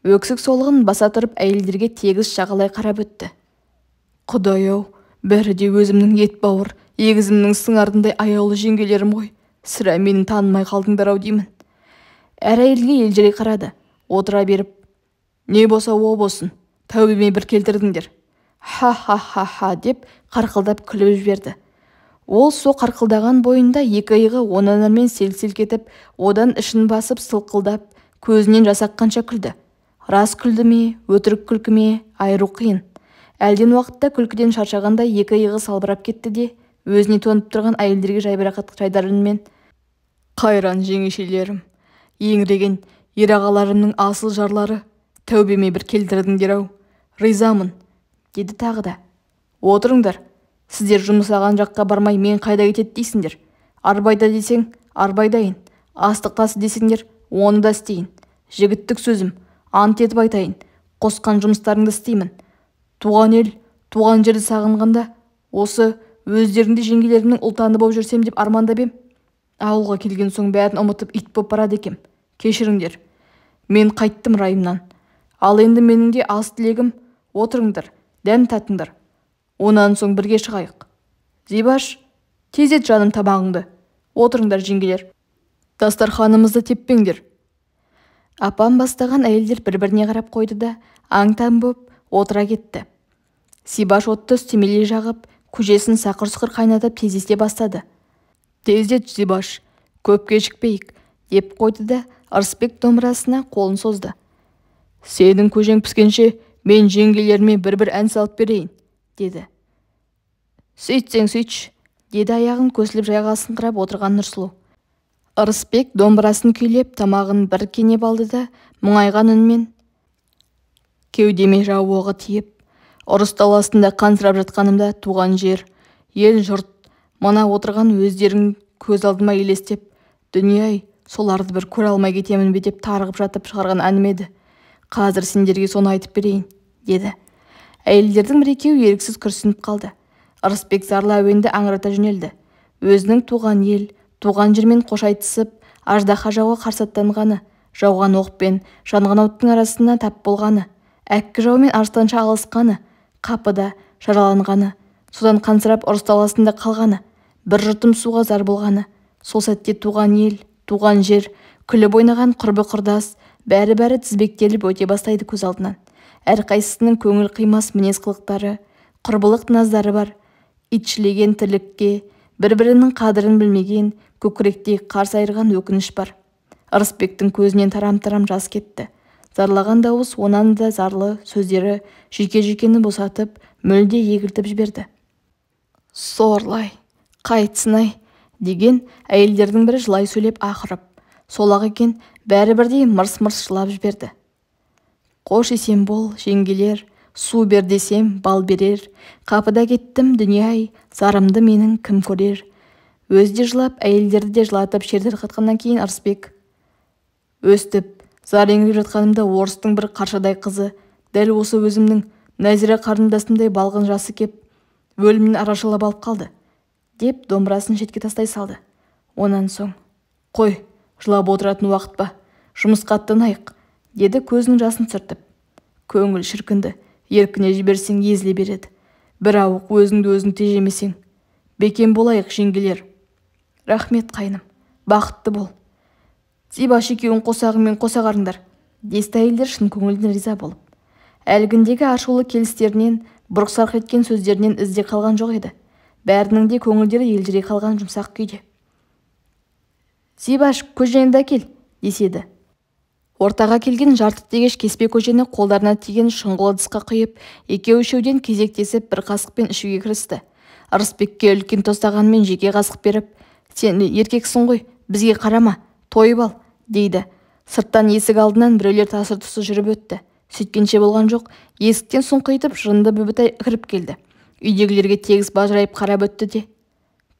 Өксік солғын баса тұрып әйелдерге тегіс жағалай қарап өтті. Құдай-ау, бәрі де өзімнің ет бауыр, егізімнің сыңардындай аяулы жеңгелерім ғой. Сірә мені танымай қалдыңдар-ау деймін. Әр әйелге елжірей қарады. Отыра беріп: Не болса о болсын, тәубеме бір келтірдіңдер. Ха деп қарқылдап күліп жіберді. Ол со қарқылдаған бойында екі иығы онанармен селк-селк кетіп, одан ішін басып сылқылдап, көзінен жас аққанша күлді. Рас күлді ме, өтірік күлкі ме, айыру қиын. Әлден уақытта күлкіден шаршағандай екі иығы салбырап кетті де, өзіне төніп тұрған әйелдерге жайбарақат жайдар үнмен: Қайран жеңешелерім, еңіреген ерағаларымның асыл жарлары, тәубеме бір келтірдіңдер-ау, ризамын, деді тағы да. Отырыңдар. Сіздер жұмысаған жаққа бармай мен қайда кетеді дейсіңдер? Арбайда десең, арбайдайын. Астық тасы десеңдер, оны да істейін. Жігіттік сөзім, ант етіп айтайын. Қосқан жұмыстарыңды істеймін. Туған ел, туған жерді сағынғанда, осы өздеріңді жеңгелерімнің ұлтаны болып жүрсем деп армандап ем. Ауылға келген соң бәрін ұмытып ит боп барады екем. Кешіріңдер. Мен қайттым райымнан. Ал енді менің де аз тілегім, отырыңдар, дәм татыңдар. Онан соң бірге шығайық. Зибаш, тезет жаным тамағыңды. Отырыңдар жеңгелер. Дастарханымызды теппеңдер. Апам бастаған әйелдер бір-біріне қарап қойды да, аң-таң боп отыра кетті. Зибаш отты үстемелей жағып, көжесін сақыр-сұқыр қайнатып тездете бастады. Тездет, Зибаш, көп кешікпейік, деп қойды да Ырысбек домбырасына қолын созды. Сенің көжең піскенше Мен жеңгелеріме бір ән салып берейін, деді. Сөйтсең сөйтші, деді аяғын көсіліп жайғасыңқырап отырған Нұрсұлу. Ырысбек домбырасын күйлеп, тамағын бір кенеп алды да, мұңайған үнмен: кеудеме жау оғы тиіп, ұрыс даласында қансырап жатқанымда туған жер, ел жұрт, мына отырған өздерің көз алдыма елестеп, дүние-ай, соларды бір көре алмай кетемін бе деп тарығып жатып шығарған әнім еді. Қазір сендерге соны айтып берейін, деді. Әйелдердің бір-екеуі еріксіз күрсініп қалды. Ырысбек зарлы әуенді аңырата жөнелді. Өзінің туған ел, туған жермен қош айтысып, аждаһа жауға қарсы аттанғаны, жауған оқпен жанған оттың арасына тап болғаны, әккі жаумен арыстанша алысқаны, қапыда жараланғаны, содан қансырап ұрыс даласында қалғаны, бір жұтым суға зар болғаны, сол сәтте туған ел, туған жер, күліп ойнаған құрбы құрдас, бәрі тізбектеліп өте бастайды көз алдынан. Әрқайсысының көңіл қимас мінез қылықтары, құрбылық наздары бар. Итшілеген тірлікке, бір-бірінің қадірін білмеген, көкіректе қарс айырған өкініш бар. Ырысбектің көзінен тарам-тарам жас кетті. Зарлаған дауыс онан да зарлы сөздері жүйке-жүйкені босатып, мүлде егілтіп жіберді. Сорлай, қайтсын-ай, деген әйелдердің бірі жылай сөйлеп ақырып. Сол-ақ екен, бәрі бірдей мырс-мырс жылап жіберді. Қош есен бол, жеңгелер, су бер десем, бал берер. Қапыда кеттім, дүние-ай, зарымды менің кім көрер. Өзде жылап, әйелдерді де жылатып шердер қатқаннан кейін Ырысбек: өстіп, зар еңіреп жатқанымда орыстың бір қаршадай қызы, дәл осы өзімнің Нәзира қарындасымдай балғын жасы кеп, өлімнен арашалап алып қалды, деп домбырасын шетке тастай салды. Онан соң: қой, жылап отыратын уақыт па, жұмысқа аттанайық, деді көзінің жасын сүртіп. Көңіл шіркінді, еркіне жіберсең езіле береді. Бір ауық өзіңді өзің тежемесең. Бекем болайық, жеңгелер. Рахмет, қайным, бақытты бол. Зибаш екеуің қосағыңмен қосағарыңдар, десті әйелдер шын көңілден риза болып. Әлгіндегі ашулы келістерінен, бұрқ-сарқ еткен сөздерінен ізде қалған жоқ еді. Бәрінің де көңілдері елжірей қалған жұмсақ күйде. Зибаш, көжеңді әкел, деседі. Ортаға келген жарты тегеш кеспе көжені қолдарына тиген шұңғыл ыдысқа құйып, екеу-үшеуден кезектесіп бір қасықпен ішуге кірісті. Ырысбекке үлкен тостағанмен жеке қасық беріп: сен еркексің ғой, бізге қарама, тойып ал, дейді. Сырттан есік алдынан біреулер тасыр-тұсы жүріп өтті. Сөйткенше болған жоқ, есіктен сұңқитып жынды Бүбітай кіріп келді. Үйдегілерге тегіс бажырайып қарап өтті де: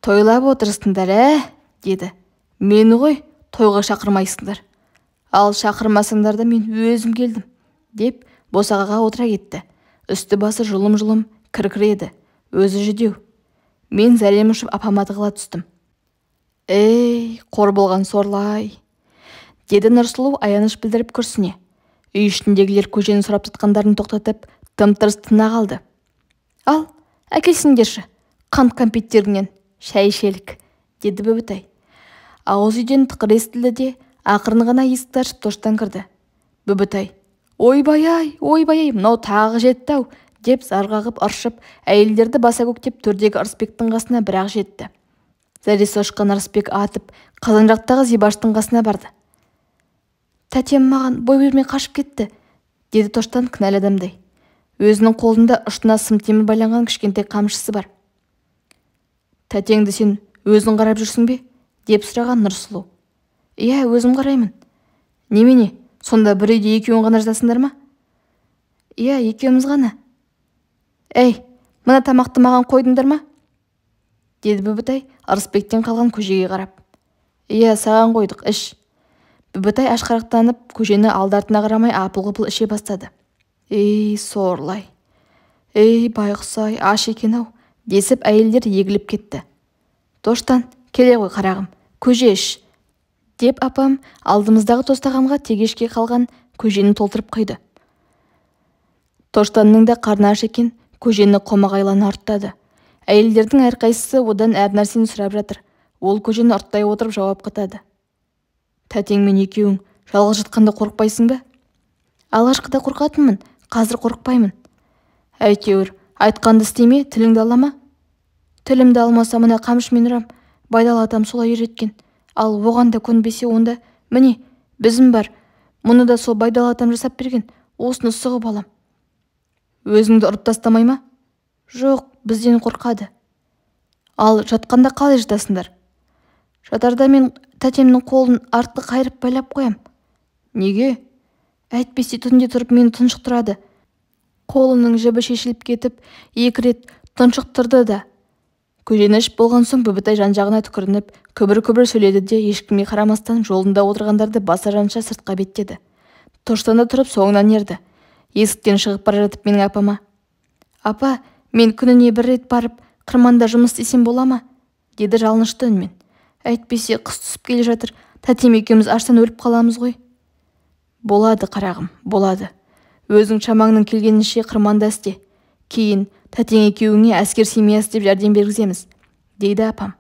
тойлап отырсыңдар, деді. Мені ғой, тойға шақырмайсыңдар. Ал шақырмасыңдар да мен өзім келдім, деп босағаға отыра кетті. Үсті басы жұлым-жұлым, кір-кір еді, өзі жүдеу. Мен зәрем ұшып апама тығыла түстім. Ей, қор болған сорлай, деді Нұрсұлу аяныш білдіріп күрсіне. Үй ішіндегілер көжені сұрап тұтқандарын тоқтатып, тым-тырыс тына қалды. Ал, әкелсіңдерші, қант кәмпиттеріңнен, шәй ішелік, деді Бүбітай. Ауыз үйден тықыр естілді де, ақырын ғана есікті ашып тоштан кірді. Бүбітай: ойбай-ай, мынау тағы жетті-ау, деп зарғағып ыршып, әйелдерді баса көктеп төрдегі Ырысбектің қасына бір-ақ жетті. Зәресі ұшқан Ырысбек атып, қазан жақтағы Зибаштың қасына барды. Тәтем маған бой бермей қашып кетті, деді тоштан кінәлі адамдай. Өзінің қолында ұшына сым темір байланған кішкентай қамшысы бар. Тәтеңді сен өзің қарап жүрсің бе, деп сұраған Нұрсұлу. Иә, өзім қараймын. Немене, сонда бір үйде екеуің ғана жатасыңдар ма? Иә, екеуміз ғана. Әй, мына тамақты маған қойдыңдар ма? Деді Бүбітай Ырысбектен қалған көжеге қарап. Иә, саған қойдық, іш. Бүбітай ашқарақтанып, көжені алды-артына қарамай апыл-ғұпыл іше бастады. Ей, сорлай, ей, байғұс-ай, аш екен-ау, десіп әйелдер егіліп кетті. Тоштан, келе ғой қарағым, көже іш, деп апам алдымыздағы тостағанға тегешке қалған көжені толтырып құйды. Тоштанның да қарны аш екен, көжені қомағайлана ұрттады. Әйелдердің әрқайсысы одан әр нәрсені сұрап жатыр. Ол көжені ұрттай отырып жауап қатады. Тәтеңмен екеуің жалғыз жатқанда қорықпайсың ба? Алғашқыда қорқатынмын, қазір қорықпаймын. Әйтеуір, айтқанды істеме, тіліңді алама. Тілімді алмаса мына қамшымен ұрам, Байдалы атам солай үйреткен. Ал оған да көнбесе онда, міне, бізім бар. Мұны да сол Байдалы атам жасап берген, осыны сұғып алам. Өзіңді ұрып тастамай ма? Жоқ, бізден қорқады. Ал жатқанда қалай жатасыңдар? Жатарда мен тәтемнің қолын артқы қайырып байлап қоям. Неге? Әйтпесе түнде тұрып мені тұншықтырады. Қолының жібі шешіліп кетіп, 2 рет тұншықтырды да. Көженіш болған соң Бүбітай жан-жағына түкірініп, күбір-күбір сөйледі де ешкімге қарамастан жолында отырғандарды баса жанша сыртқа беттеді. Тоштана тұрып соңынан ерді. Есіктен шығып бара жатып менің апама: «Апа, мен күніне 1 рет барып, қырманда жұмыс істесем бола ма?» деді жалынышты үнмен. «Әйтпесе қыс түсіп келе жатыр, тәтем екеуміз аштан өліп қаламыз ғой». «Болады, қарағым, болады. Өзің шамаңның келгенінше қырманда істе. Кейін тәтең екеуіңе әскер семьясы деп жәрдем бергіземіз», дейді апам.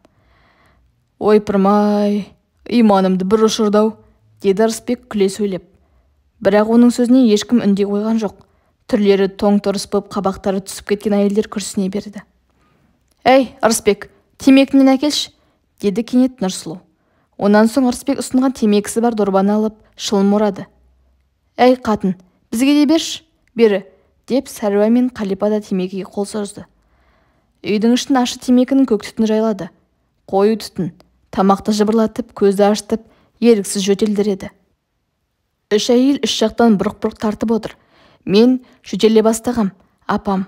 «Ойпырмай, иманымды бір ұшырды-ау», деді Ырысбек күле сөйлеп. Бірақ оның сөзіне ешкім үндей қойған жоқ. Түрлері тоң-торыс боп қабақтары түсіп кеткен әйелдер күрсіне берді. «Әй, Ырысбек, темекінен әкелші», деді кенет Нұрсұлу. Онан соң Ырысбек ұсынған темекісі бар дорбаны алып шылым орады. «Әй, қатын, бізге де берші, бері», деп Сәруа мен Қалипа да темекіге қол созды. Үйдің ішін ащы темекінің көк түтін жайлады. Қою түтін, тамақты жыбырлатып, көзді аштып, еріксіз жөтелдіреді. 3 әйел 3 жақтан бұрқ-бұрқ тартып отыр. Мен жөтеле бастағам. Апам: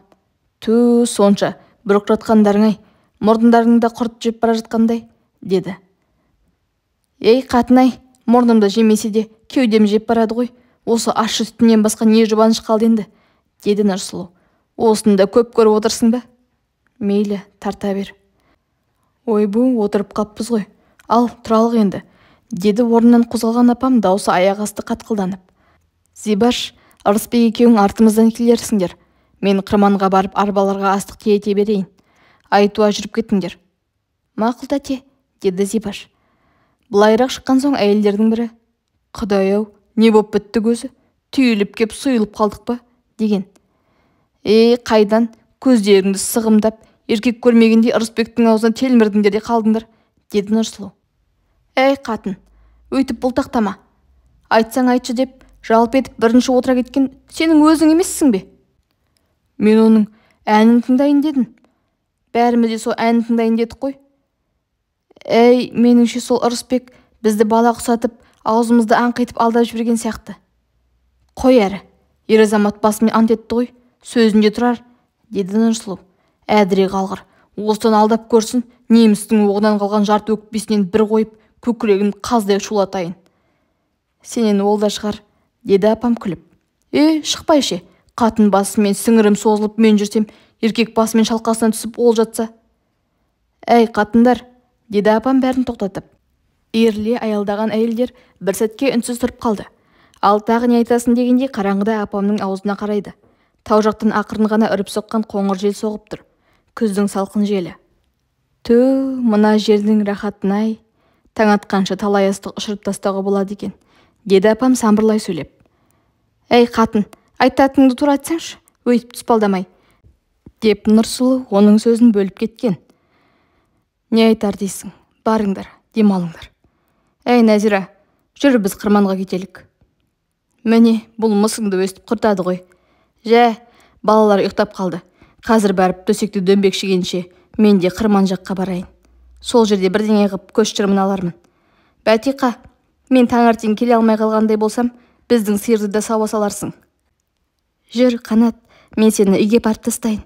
«Ту, сонша бұрқ жатқандарың-ай, мұрындарыңда құрт жеп бара жатқандай», деді. «Ей, қатын-ай, мұрнымды жемесе де кеудем жеп барады ғой. Осы ащы түтіннен басқа не жұбаныш қалды енді», деді Нұрсұлу. «Осында көп көріп отырсың ба? Мейлі, тарта бер». «Ойбу, отырып қаппыз ғой. Ал, тұралық енді», деді орнынан қозғалған апам даусы аяқ асты қатқылданып. «Зибаш, Ырысбек екеуің артымыздан келерсіңдер. Мен қырманға барып арбаларға астық тиете берейін. Айтуа жүріп кетіңдер». «Мақұл, тәте», деді Зибаш. Былайырақ шыққан соң әйелдердің бірі: «Құдай-ау, не боп бітті көзі? Түйіліп кеп сұйылып қалдық па?» деген. Қайдан, көздеріңді сығымдап, еркек көрмегенде Ырысбектің аузына телмірдіңдер де қалдыңдар», деді Нұрсұлу. «Әй, қатын, өйтіп бұлтақтама. Айтсаң айтшы деп жалп етіп бірінші отыра кеткен сенің өзің емессің бе?» «Мен оның әнін тыңдайын дедім. Бәріміз де сол әнін тыңдайын дедік қой». «Әй, меніңше сол Ырысбек бізді бала құсатып, аузымызды аңқитып алдап жіберген сияқты». «Қой әрі, ер азамат басымен ант етті ғой, сөзінде тұрар», деді Нұрсұлу. «Әдіре қалғыр, осыдан алдап көрсін, немістің оғынан қалған жарты өкпесінен бір қойып, көкірегін қаздай шулатайын». «Сенен ол да шығар», деді апам күліп. Шықпайшы, қатын басымен сіңірім созылып мен жүрсем, еркек басымен шалқасынан түсіп ол жатса». «Әй, қатындар», деді апам бәрін тоқтатып. Иіріле аялдаған әйелдер бір сәтке үнсіз тұрып қалды. Ал тағы не айтасын дегенде қараңғыда апамның аузына қарайды. Тау жақтан ақырын ғана үріп соққан қоңыр жел соғып тұр. Күздің салқын желі. «Ту, мына жердің рахатын-ай, таң атқанша талай астық ұшырып тастауға болады екен», деді апам самбырлай сөйлеп. «Әй, қатын, айтатыныңды тура айтсаңшы, өйтіп тұспалдамай», деп Нұрсұлу оның сөзін бөліп кеткен. «Не айтар дейсің? Барыңдар, демалыңдар». «Әй, Нәзира, жүр біз қырманға кетелік». «Міне, бұл мысыңды өстіп құртады ғой. Жә, балалар ұйықтап қалды. Қазір бәріп төсекті дөңбекшігенше мен де қырман жаққа барайын. Сол жерде бірдеңе қып көш жырмын алармын. Бәтиқа, мен таңертең келе алмай қалғандай болсам, біздің сиырды да сауа саларсың». «Жүр, Қанат, мен сені үйге апарып тастайын»,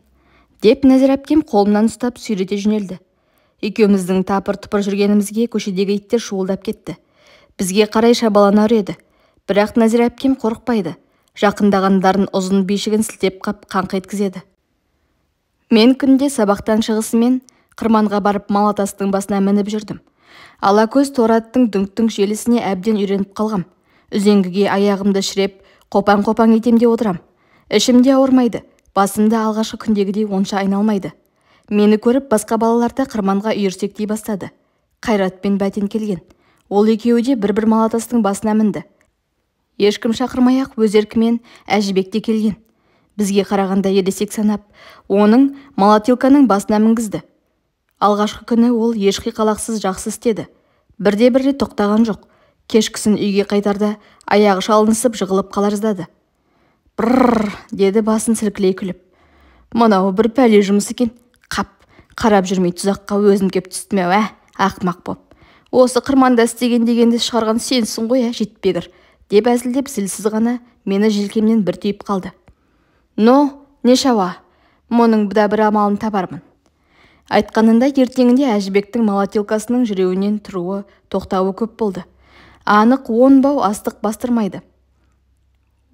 деп Нәзира әпкем қолымнан ұстап сүйрете жөнелді. Екеуміздің тапыр-тұпыр жүргенімізге көшедегі иттер шуылдап кетті. Бізге қарай шабалана үреді. Бірақ Нәзира әпкем қорықпайды. Жақындағандарын ұзын бишігін сілтеп қап қаңқ еткізеді. Мен күнде сабақтан шығысымен қырманға барып Малатастың басына мініп жүрдім. Алакөз торы аттың дүңк-дүңк желісіне әбден үйреніп қалғам. Үзеңгіге аяғымды шіреп, қопаң-қопаң етемде отырам. Ішімде ауырмайды, басымда алғашқы күндегідей онша айналмайды. Мені көріп басқа балалар да қырманға үйірсектей бастады. Қайрат пен Бәтен келген. Ол екеуі де бір-бір Малатастың басына мінді. Ешкім шақырмай-ақ өз еркімен Әжібек те келген. Бізге қарағанда ересек санап, оның Малатилканың басына мінгізді. Алғашқы күні ол еш қиқалақсыз жақсы істеді. Бірде-бір рет тоқтаған жоқ. Кешкісін үйге қайтарда аяғы шалынысып жығылып қала жаздады. Бррр, деді басын сілкілей күліп. Мынау бір пәле жұмыс екен. Қарап жүрмей тұзаққа өзім кеп түстім әу, ақымақ боп. Осы қырманда істеген дегенді шығарған сенсің ғой, жетпегір, деп әзілдеп зілсіз ғана мені желкемнен бір түйіп қалды. Не шауа, мұның да бір амалын табармын. Айтқанында ертеңінде Әжібектің молотилкасының жүреуінен тұруы, тоқтауы көп болды. Анық 10 бау астық бастырмайды.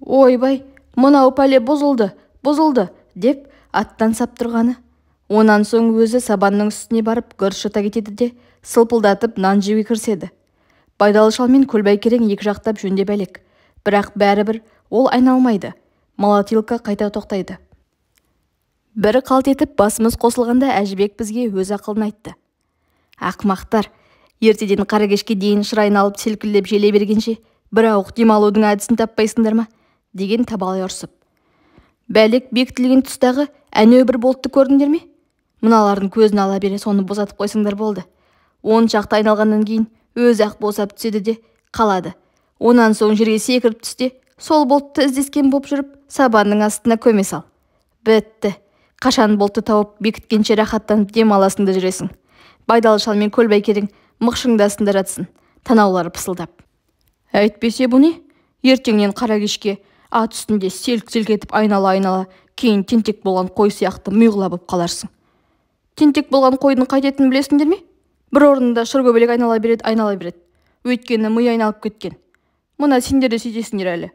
Ойбай, мынау пәле бұзылды, деп аттан сап тұрғаны. Онан соң өзі сабанның үстіне барып гыршыта кетеді де, сылпылдатып нан жеуге кіріседі. Байдалы шал мен Көлбай Керең екі жақтап жөнде бәлек. Бірақ бәрібір ол айналмайды. Молотилка қайта тоқтайды. Бір қалт етіп басымыз қосылғанда Әжібек бізге өз ақылын айтты. Ақымақтар, ертеден қара кешке дейін шыр айналып селкілдеп желе бергенше, бір ауық демалудың әдісін таппайсыңдар ма? Деген табалай ұрсып. Бәлек бекітілген тұстағы әне бір болтты көрдіңдер ме? Мыналардың көзін ала бере соны босатып қойсыңдар болды. 10 шақты айналғаннан кейін өзі ақ босап түседі де қалады. Онан соң жерге секіріп түсте, сол болтты іздескен боп жүріп, сабанның астына көме сал. Бітті. Қашан болтты тауып бекіткенше рахаттанып демаласыңда жүресің. Байдалы шал мен Көлбай Керең мықшыңда астында жатсын, танаулары пысылдап. Әйтпесе бұл не? Ертеңнен қара кешке ат үстінде селк-селк етіп айнала-айнала, кейін тентек болған қой сияқты мүйғыла боп қаларсың. Тентек болған қойдың қайтетінін білесіңдер ме? Бір орнында шыргөбелек айнала береді. Өйткені ми айналып кеткен. Мұна сендер де сөйтесіңдер әлі.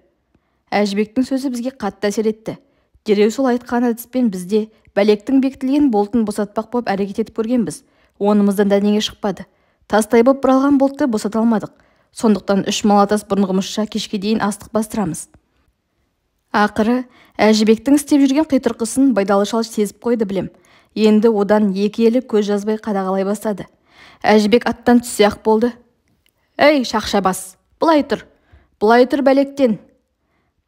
Әжібектің сөзі бізге қатты әсер етті. Дереу сол айтқан әдіспен бізде бәлектің бекітілген болтын босатпақ боп әрекет етіп көргенбіз. Онымыздан дәнеңе шықпады. Тастай боп бұралған болтты босата алмадық. Сондықтан 3 малатас бұрынғымызша кешке дейін астық бастырамыз. Ақыры Әжібектің істеп жүрген қитұрқысын Байдалы шал сезіп қойды білем. Енді одан екі елі көз жазбай қадағалай бастады. Әжібек аттан түссе-ақ болды. Әй, шақша бас, бұлай тұр бәлектен.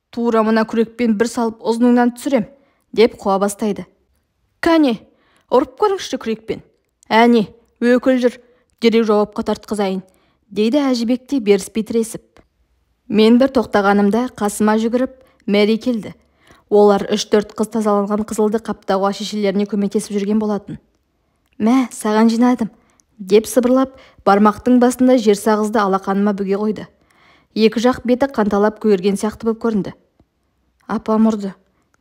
Тура мына күрекпен бір салып ұзыныңнан түсірем, деп қуа бастайды. Кәне, ұрып көріңізші күрекпен. Әне, өкіл жүр, дереу жауапқа тартқызайын, дейді Әжібек те беріспей тіресіп. Мен бір тоқтағанымда қасыма жүгіріп, Мәри келді. Олар 3-4 қыз тазаланған қызылды қаптауға шешелеріне көмектесіп жүрген болатын. Мә, саған жинадым, деп сыбырлап, бармақтың басында жер сағызды алақаныма бүге қойды. Екі жақ беті қанталап көгерген сияқты боп көрінді. Апам ұрды,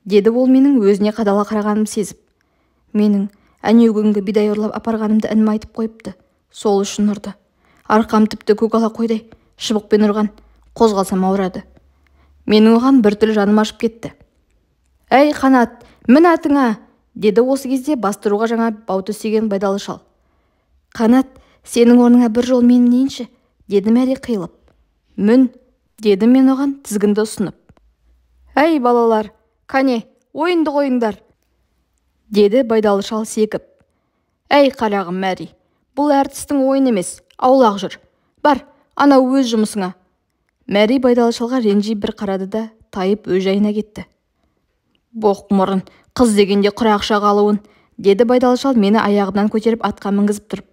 деді ол менің өзіне қадала қарағаным сезіп. Менің әнеугінгі бидай ұрлап апарғанымды інім айтып қойыпты. Сол үшін ұрды. Арқам тіпті көкала қойдай, шыбықпен ұрған, қозғалсам ауырады. Менің оған бір түрлі жаным ашып кетті. Әй, Қанат, мін атыңа, деді осы кезде бастыруға жаңа бау төсеген Байдалы шал. Қанат, сенің орныңа бір жол мен мінейінші, деді Мәри қиылып. Мін, деді мен оған тізгінді ұсынып. Әй, балалар, кәне, ойынды қойыңдар, деді Байдалы шал секіп. Әй, қарағым Мәри, бұл әртістің ойын емес, аулақ жүр. Бар, анау өз жұмысыңа. Мәри Байдалы шалға ренжи бір қарады да тайып өз жайына кетті. Боқ мұрын, қыз дегенде құрақша қалуын, деді Байдалы шал мені аяғымнан көтеріп атқа мінгізіп тұрып.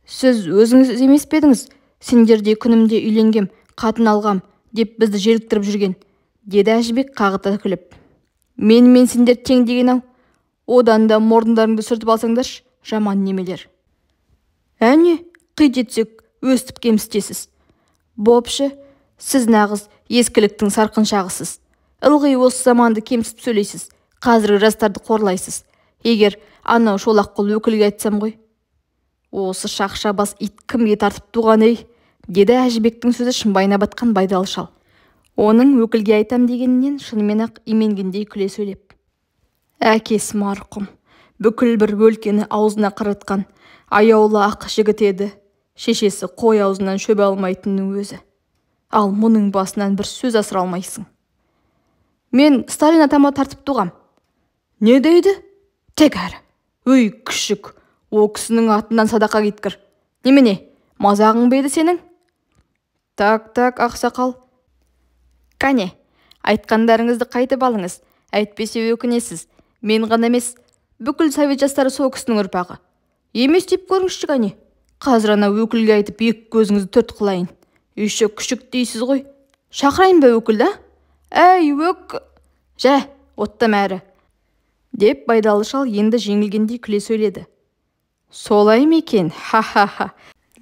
Сіз өзіңіз емес пе едіңіз? Сендердей күнімде үйленгем, қатын алғам, деп бізді желіктіріп жүрген, деді Әжібек қағыта күліп. Мен сендер тең деген ау. Одан да мұрындарыңды сүртіп алсаңдаршы, жаман немелер. Әне, қит етсек, өстіп кемсітесіз. Бопшы, сіз нағыз ескіліктің сарқыншағысыз. Ылғи осы заманды кемсіп сөйлейсіз, қазіргі жастарды қорлайсыз. Егер анау шолақ қол өкілге айтсам ғой. Осы шақша бас ит кімге тартып туған ей, деді Әжібектің сөзі шымбайына батқан Байдалы шал. Оның өкілге айтам дегенінен шынымен-ақ именгендей күле сөйлеп. Әкесі марқұм, бүкіл бір өлкені аузына қаратқан аяулы ақ жігіт еді. Шешесі қой аузынан шөбе алмайтынның өзі. Ал мұның басынан бір сөз асыра алмайсың. Мен Сталин атама тартып туғам. Не дейді? Тек әрі. Өй, күшік, о кісінің атынан садақа кеткір. Немене, мазағың бейді сенің? Так, ақсақал. Кәне, айтқандарыңызды қайтып алыңыз. Әйтпесе өкінесіз. Мен ғана емес, бүкіл совет жастары сол кісінің ұрпағы. Емес деп көріңізші кәне. Қазір ана өкілге айтып екі көзіңізді төрт қылайын. Үйші күшік дейсіз ғой. Шақырайын ба өкілді? Әй, жә, оттам әрі, деп Байдалы шал енді жеңілгендей күле сөйледі. Солай ма екен? Ха-ха-ха,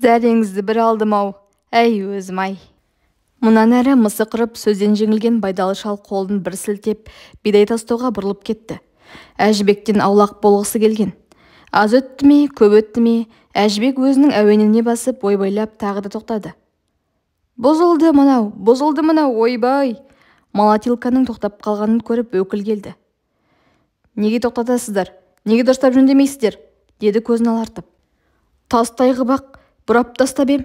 зәреңізді бір алдым-ау, әй өзім-ай. Мұнан әрі мысық ұрып сөзден жеңілген Байдалы шал қолын бір сілтеп бидай тастауға бұрылып кетті. Әжібектен аулақ болғысы келген. Аз өтті ме, көп өтті ме, Әжібек өзінің әуеніне басып ойбайлап тағы да тоқтады. Бұзылды мынау, ойбай! Малатилканың тоқтап қалғанын көріп өкіл келді. Неге тоқтатасыздар? Неге дұрыстап жөндемейсіздер? Деді көзін алартып. Тастай ғыбақ, бұрап тастап ем,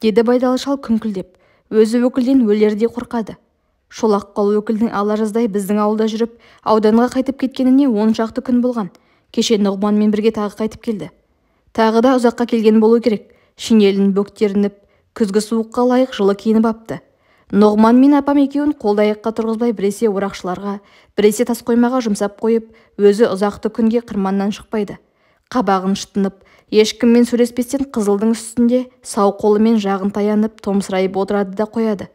деді Байдалы шал күңкілдеп. Өзі өкілден өлердей қорқады. Шолақ қол өкілдің ала жаздай біздің ауылда жүріп, ауданға қайтып кеткеніне 10 шақты күн болған. Кеше Нұғманмен бірге тағы қайтып келді. Тағы да ұзаққа келген болу керек. Шинелін бөктерініп, күзгі суыққа лайық жылы киініп апты. Нұғман мен апам екеуін қолды-аяққа тұрғызбай біресе орақшыларға, біресе тас қоймаға жұмсап қойып, өзі ұзақты күнге қырманнан шықпайды. Қабағын шытынып, ешкіммен сөйлеспестен қызылдың үстінде сау қолымен жағын таянып томсырайып отырады да қояды.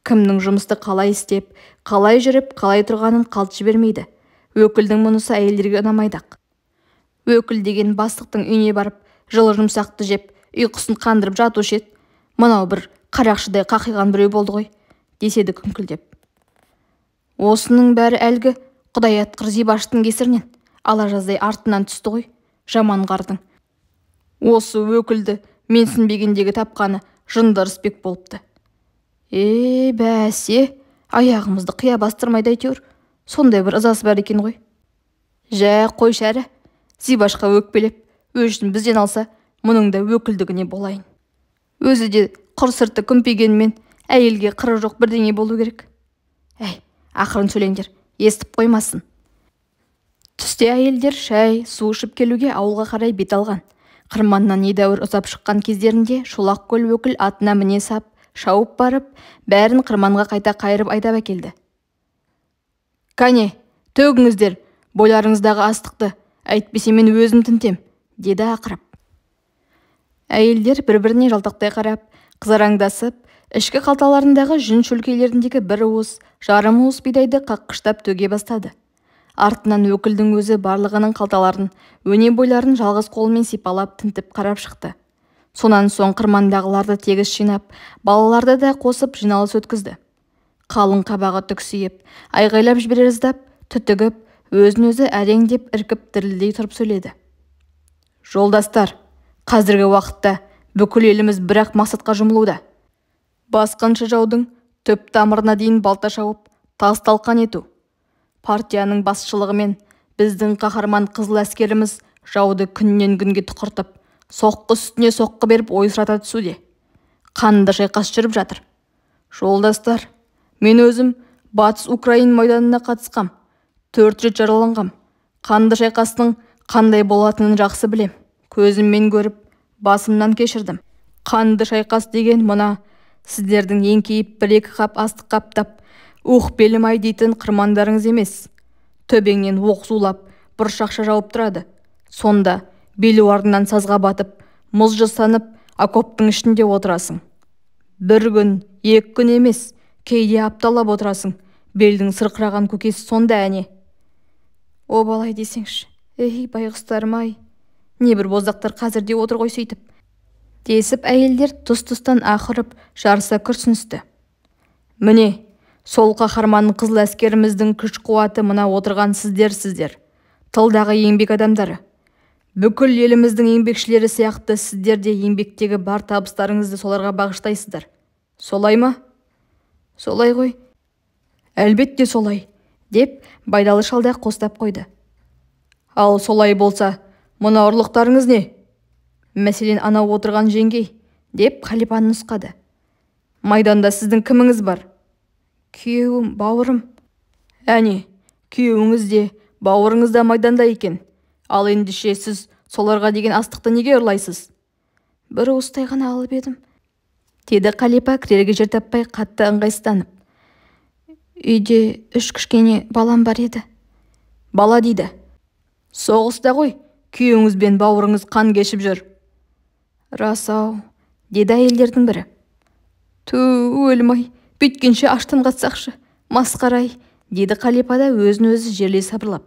Кімнің жұмысты қалай істеп, қалай жүріп, қалай тұрғанын қалт жібермейді. Өкілдің мұнысы әйелдерге ұнамайды-ақ. Өкіл деген бастықтың үйіне барып, жылы жұмсақты жеп, ұйқысын қандырып жатушы еді. Мынау бір қарақшыдай қақиған біреу болды ғой, деседі күңкілдеп. Осының бәрі әлгі Құдай атқыр зибаштың кесірінен ала жаздай артынан түсті ғой, жаман қардың. Осы өкілді менсінбегендегі тапқаны жынды Ырысбек болыпты. Бәсе, аяғымызды қия бастырмайды әйтеуір, сондай бір ызасы бар екен ғой. Жә, қой шәрі, зибашқа өкпелеп, өшін бізден алса, мұның да өкілдігіне болайын. Өзі де құр сырты күмпигенмен әйелге қыры жоқ бірдеңе болу керек. Ақырын сөйлеңдер, естіп қоймасын. Түсте әйелдер шай, су ішіп келуге ауылға қарай бет алған. Қырманнан едәуір ұзап шыққан кездерінде Шолақ көл өкіл атына міне сап, шауып барып, бәрін қырманға қайта қайырып айдап әкелді. Кәне, төгіңіздер, бойларыңыздағы астықты, әйтпесе мен өзім тінтем, деді ақырып. Әйелдер бір-біріне жалтақтай қарап, қызараңдасып, ішкі қалталарындағы жүн шөлкейлеріндегі бір уыс, жарым уыс бидайды қаққыштап төге бастады. Артынан өкілдің өзі барлығының қалталарын, өне бойларын жалғыз қолымен сипалап тінтіп қарап шықты. Сонан соң қырмандағыларды тегіс жинап, балаларды да қосып жиналыс өткізді. Қалың қабағы түксиіп, айғайлап жібереріздап, түтігіп, өзін-өзі әреңдеп іркіп дірілдей тұрып сөйледі. Жолдастар, қазіргі уақытта бүкіл еліміз бір-ақ мақсатқа жұмылуда. Басқыншы жаудың төп тамырына дейін балта шауып, тас-талқан ету. Партияның басшылығымен біздің қаһарман қызыл әскеріміз жауды күннен күнге тұқыртып, соққы үстіне соққы беріп ойсырата түсуде. Қанды шайқас жүріп жатыр. Жолдастар, мен өзім Батыс Украин майданына қатысқам, 4 рет жараланғам. Қанды шайқастың қандай болатынын жақсы білем. Көзіммен көріп, басымнан кешірдім. Қанды шайқас деген мұна сіздердің еңкейіп бір-екі қап астық қаптап, белім-ай дейтін қырмандарыңыз емес. Төбеңнен оқ зулап, бұршақша жауып тұрады. Сонда белу ардынан сазға батып, мұз жасанып, окоптың ішінде отырасың. Бір күн, 2 күн емес, кейде апталап отырасың. Белдің сырқыраған көкесі сонда әне. Обалай десеңші, байғұстарым-ай, небір боздақтар қазірде отыр ғой сөйтіп. Десіп әйелдер тұс-тұстан ақырып, жарыса күрсіністі. Міне, сол қаһарман қызыл әскеріміздің күш-қуаты мына отырған сіздер. Тылдағы еңбек адамдары. Бүкіл еліміздің еңбекшілері сияқты сіздер де еңбектегі бар табыстарыңызды соларға бағыштайсыздар. Солай ма? Солай ғой. Әлбетте солай, деп Байдалы шалда қостап қойды. Ал солай болса, мұна ұрлықтарыңыз не? Мәселен, анау отырған жеңгей, деп қалипаны нұсқады. Майданда сіздің кіміңіз бар? Күйеуім, бауырым. Әне, күйеуіңіз де, бауырыңыз да майданда екен. Ал ендеше сіз соларға деген астықты неге ұрлайсыз? Бір уыстай ғана алып едім, деді қалипа кірерге жер таппай қатты ыңғайсызданып. Үйде 3 кішкене балам бар еді. Бала дейді. Соғыста ғой, күйеуіңіз бен бауырыңыз қан кешіп жүр. Рас-ау, деді әйелдердің бірі. Өлім-ай, бүйткенше аштан қатсақшы, Масқарай, деді Қалипа да өзін-өзі жерлей сабырлап.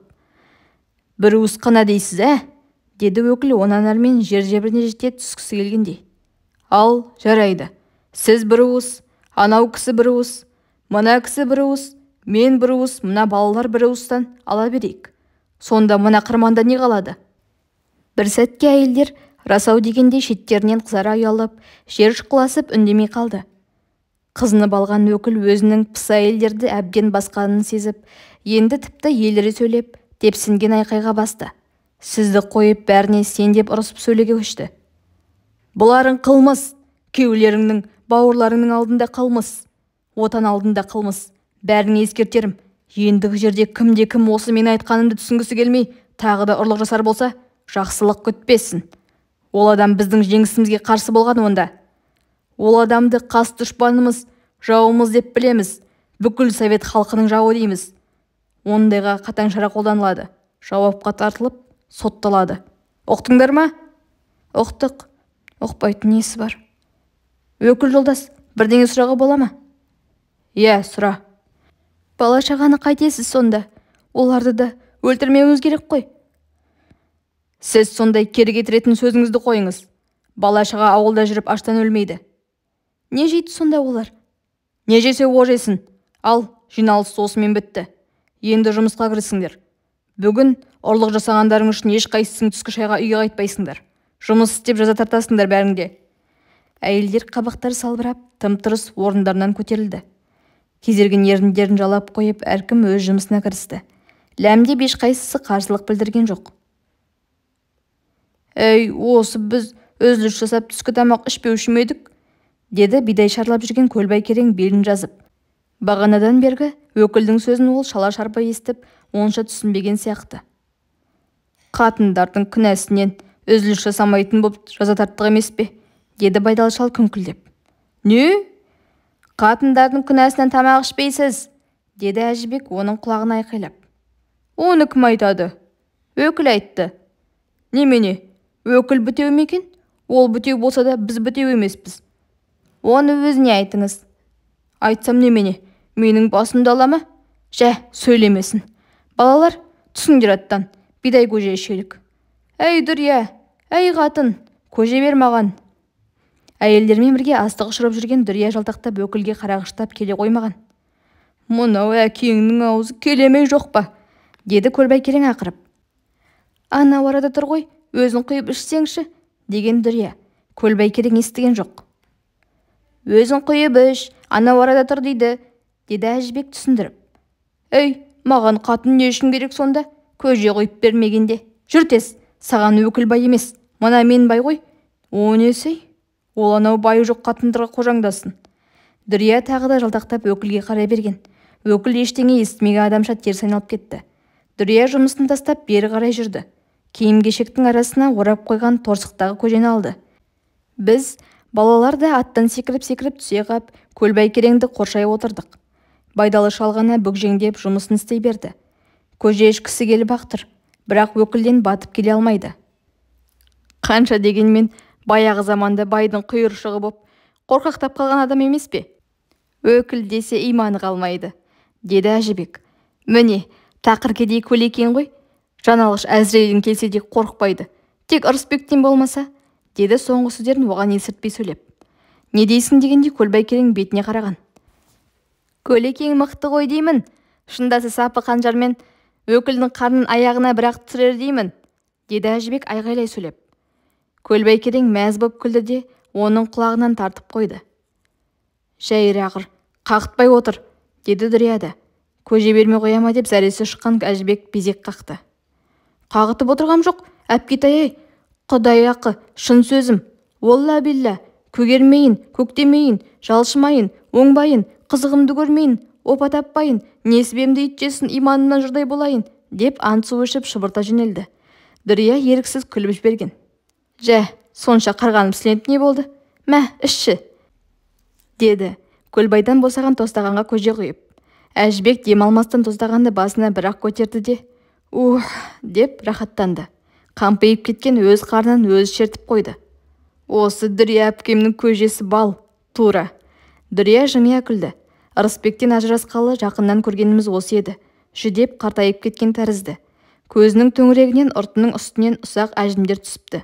Бір уыс қана дейсіз, деді өкіл онан әрмен жер-жебіріне жете түскісі келгендей. Ал, жарайды. Сіз бір уыс, анау кісі бір уыс, мына кісі бір уыс, мен бір уыс, мына балалар бір уыстан ала берейік. Сонда мына қырманда не қалады? Бір сәтке әйелдер расау дегенде шеттерінен қызара ұялып, жер шұқыласып үндемей қалды. Қызынып алған өкіл өзінің пыс әйелдерді әбден басқанын сезіп, енді тіпті еліре сөйлеп, тепсінген айқайға басты. Сізді қойып бәріне сен деп ұрысып сөйлеге көшті. Бұларың қылмыс, кеулеріңнің, бауырларыңның алдында қылмыс, отан алдында қылмыс. Бәріне ескертерім. Ендігі жерде кімде-кім осы мен айтқанымды түсінгісі келмей, тағы да ұрлық жасар болса, жақсылық күтпесін. Ол адам біздің жеңісімізге қарсы болған онда. Ол адамды қас дұшпанымыз, жауымыз деп білеміз. Бүкіл совет халқының жауы дейміз. Ондайға қатаң шара қолданылады. Жауапқа тартылып, сотталады. Ұқтыңдар ма? Ұқтық. Ұқпайтын несі бар? Өкіл жолдас, бірдеңе сұрағы бола ма? Иә, сұра. Бала-шағаны қайтесіз сонда? Оларды да өлтірмеуіңіз керек қой. Сіз сондай кері кетіретін сөзіңізді қойыңыз. Бала-шаға ауылда жүріп аштан өлмейді. Не жейді сонда олар? Не жесе о жесін. Ал, жиналыс осымен бітті. Енді жұмысқа кірісіңдер. Бүгін ұрлық жасағандарың үшін ешқайсысың түскі шайға үйге қайтпайсыңдар. Жұмыс істеп жаза тартасыңдар бәріңде. Әйелдер қабақтары салбырап, тым-тырыс орындарынан көтерілді. Кезерген еріндерін жалап қойып, әркім өз жұмысына кірісті. Ләмде ешқайсысы қарсылық білдірген жоқ. Әй, осы біз өзіліс жасап түскі тамақ ішпеуші ме едік? Деді бидай шарлап жүрген Көлбай Керең белін жазып. Бағанадан бергі өкілдің сөзін ол шала-шарпы естіп, онша түсінбеген сияқты. Қатындардың күнәсінен өзіліс жасамайтын боп жаза тарттық емес пе? Деді Байдалы шал күңкілдеп. Не? Қатындардың күнәсінен тамақ ішпейсіз? Деді Әжібек оның құлағына айқайлап. Оны кім айтады? Өкіл айтты. Немене? Өкіл бітеу ме екен? Ол бітеу болса да біз бітеу емеспіз. Оны өзіне айтыңыз. Айтсам немене? Менің басымды ала ма? Жә, сөйлемесін. Балалар, түсіңдер аттан. Бидай көже ішелік. Әй Дүрия, әй қатын, көже бер маған. Әйелдермен бірге астық ұшырып жүрген Дүрия жалтақтап өкілге қарағыштап келе қоймаған. Мынау әкеңнің аузы келемей жоқ па? Деді Көлбай Керең ақырып. Анау арада тұр ғой, өзің құйып ішсеңші, деген Дүрия. Көлбай Керең естіген жоқ. Өзің құйып іш, анау арада тұр дейді, деді Әжібек түсіндіріп. Әй, маған қатын не үшін керек сонда? Көже құйып бермегенде. Жүр тез, саған өкіл бай емес, мына мен бай ғой. О несі? Ол анау байы жоқ қатындарға қожаңдасын. Дүрия тағы да жалтақтап өкілге қарай берген. Өкіл ештеңе естімеген адамша теріс айналып кетті. Дүрия жұмысын тастап бері қарай жүрді. Киім-кешектің арасына орап қойған торсықтағы көжені алды. Біз балалар да аттан секіріп-секіріп түсе қап, Көлбай Кереңді қоршай отырдық. Байдалы шал ғана бүгжеңдеп жұмысын істей берді. Көже ішкісі келіп ақтыр, бірақ өкілден батып келе алмайды. Қанша дегенмен баяғы заманда байдың құйыршығы боп қорқақтап қалған адам емес пе? Өкіл десе иманы қалмайды, деді Әжібек. Міне, тақыр кедей көлекең ғой. Жаналғыш Әзірейілің келсе де қорықпайды. Тек Ырысбектен болмаса, деді соңғы сөздерін оған есіртпей сөйлеп. Не дейсің дегенде Көлбай Керең бетіне қараған. Көлекең мықты ғой деймін. Шындасы сапы қанжармен өкілдің қарнын аяғына бірақ түсірер деймін, деді Әжібек айғайлай сөйлеп. Көлбай Керең мәз боп күлді де оның құлағынан тартып қойды. Жайрағыр, қағытпай отыр, деді Дүрияда. Көже берме қояма деп зәресі шыққан Әжібек безек қақты. Қағытып отырғам жоқ, әпкетай-ай, Құдай ақы, шын сөзім. Олла билла, көгермейін, көктемейін, жалшымайын, оңбайын, қызығымды көрмейін, опа таппайын, несібемді итчесін иманымнан жұрдай болайын, деп ант су ішіп шыбырта жөнелді. Дүрия еріксіз күліп жіберген. Жә, сонша қарғаным сіленіп не болды? Мә, ішші, деді Көлбайдан босаған тостағанға көже құйып. Әжібек демалмастан тостағанды басына бір-ақ көтерді де, деп рахаттанды. Қампиып кеткен өз қарнын өзі шертіп қойды. Осы Дүрия әпкемнің көжесі бал, тура. Дүрия жымия күлді. Ырысбектен ажырасқалы жақыннан көргеніміз осы еді. Жүдеп қартайып кеткен тәрізді. Көзінің төңірегінен ұртының үстінен ұсақ әжімдер түсіпті.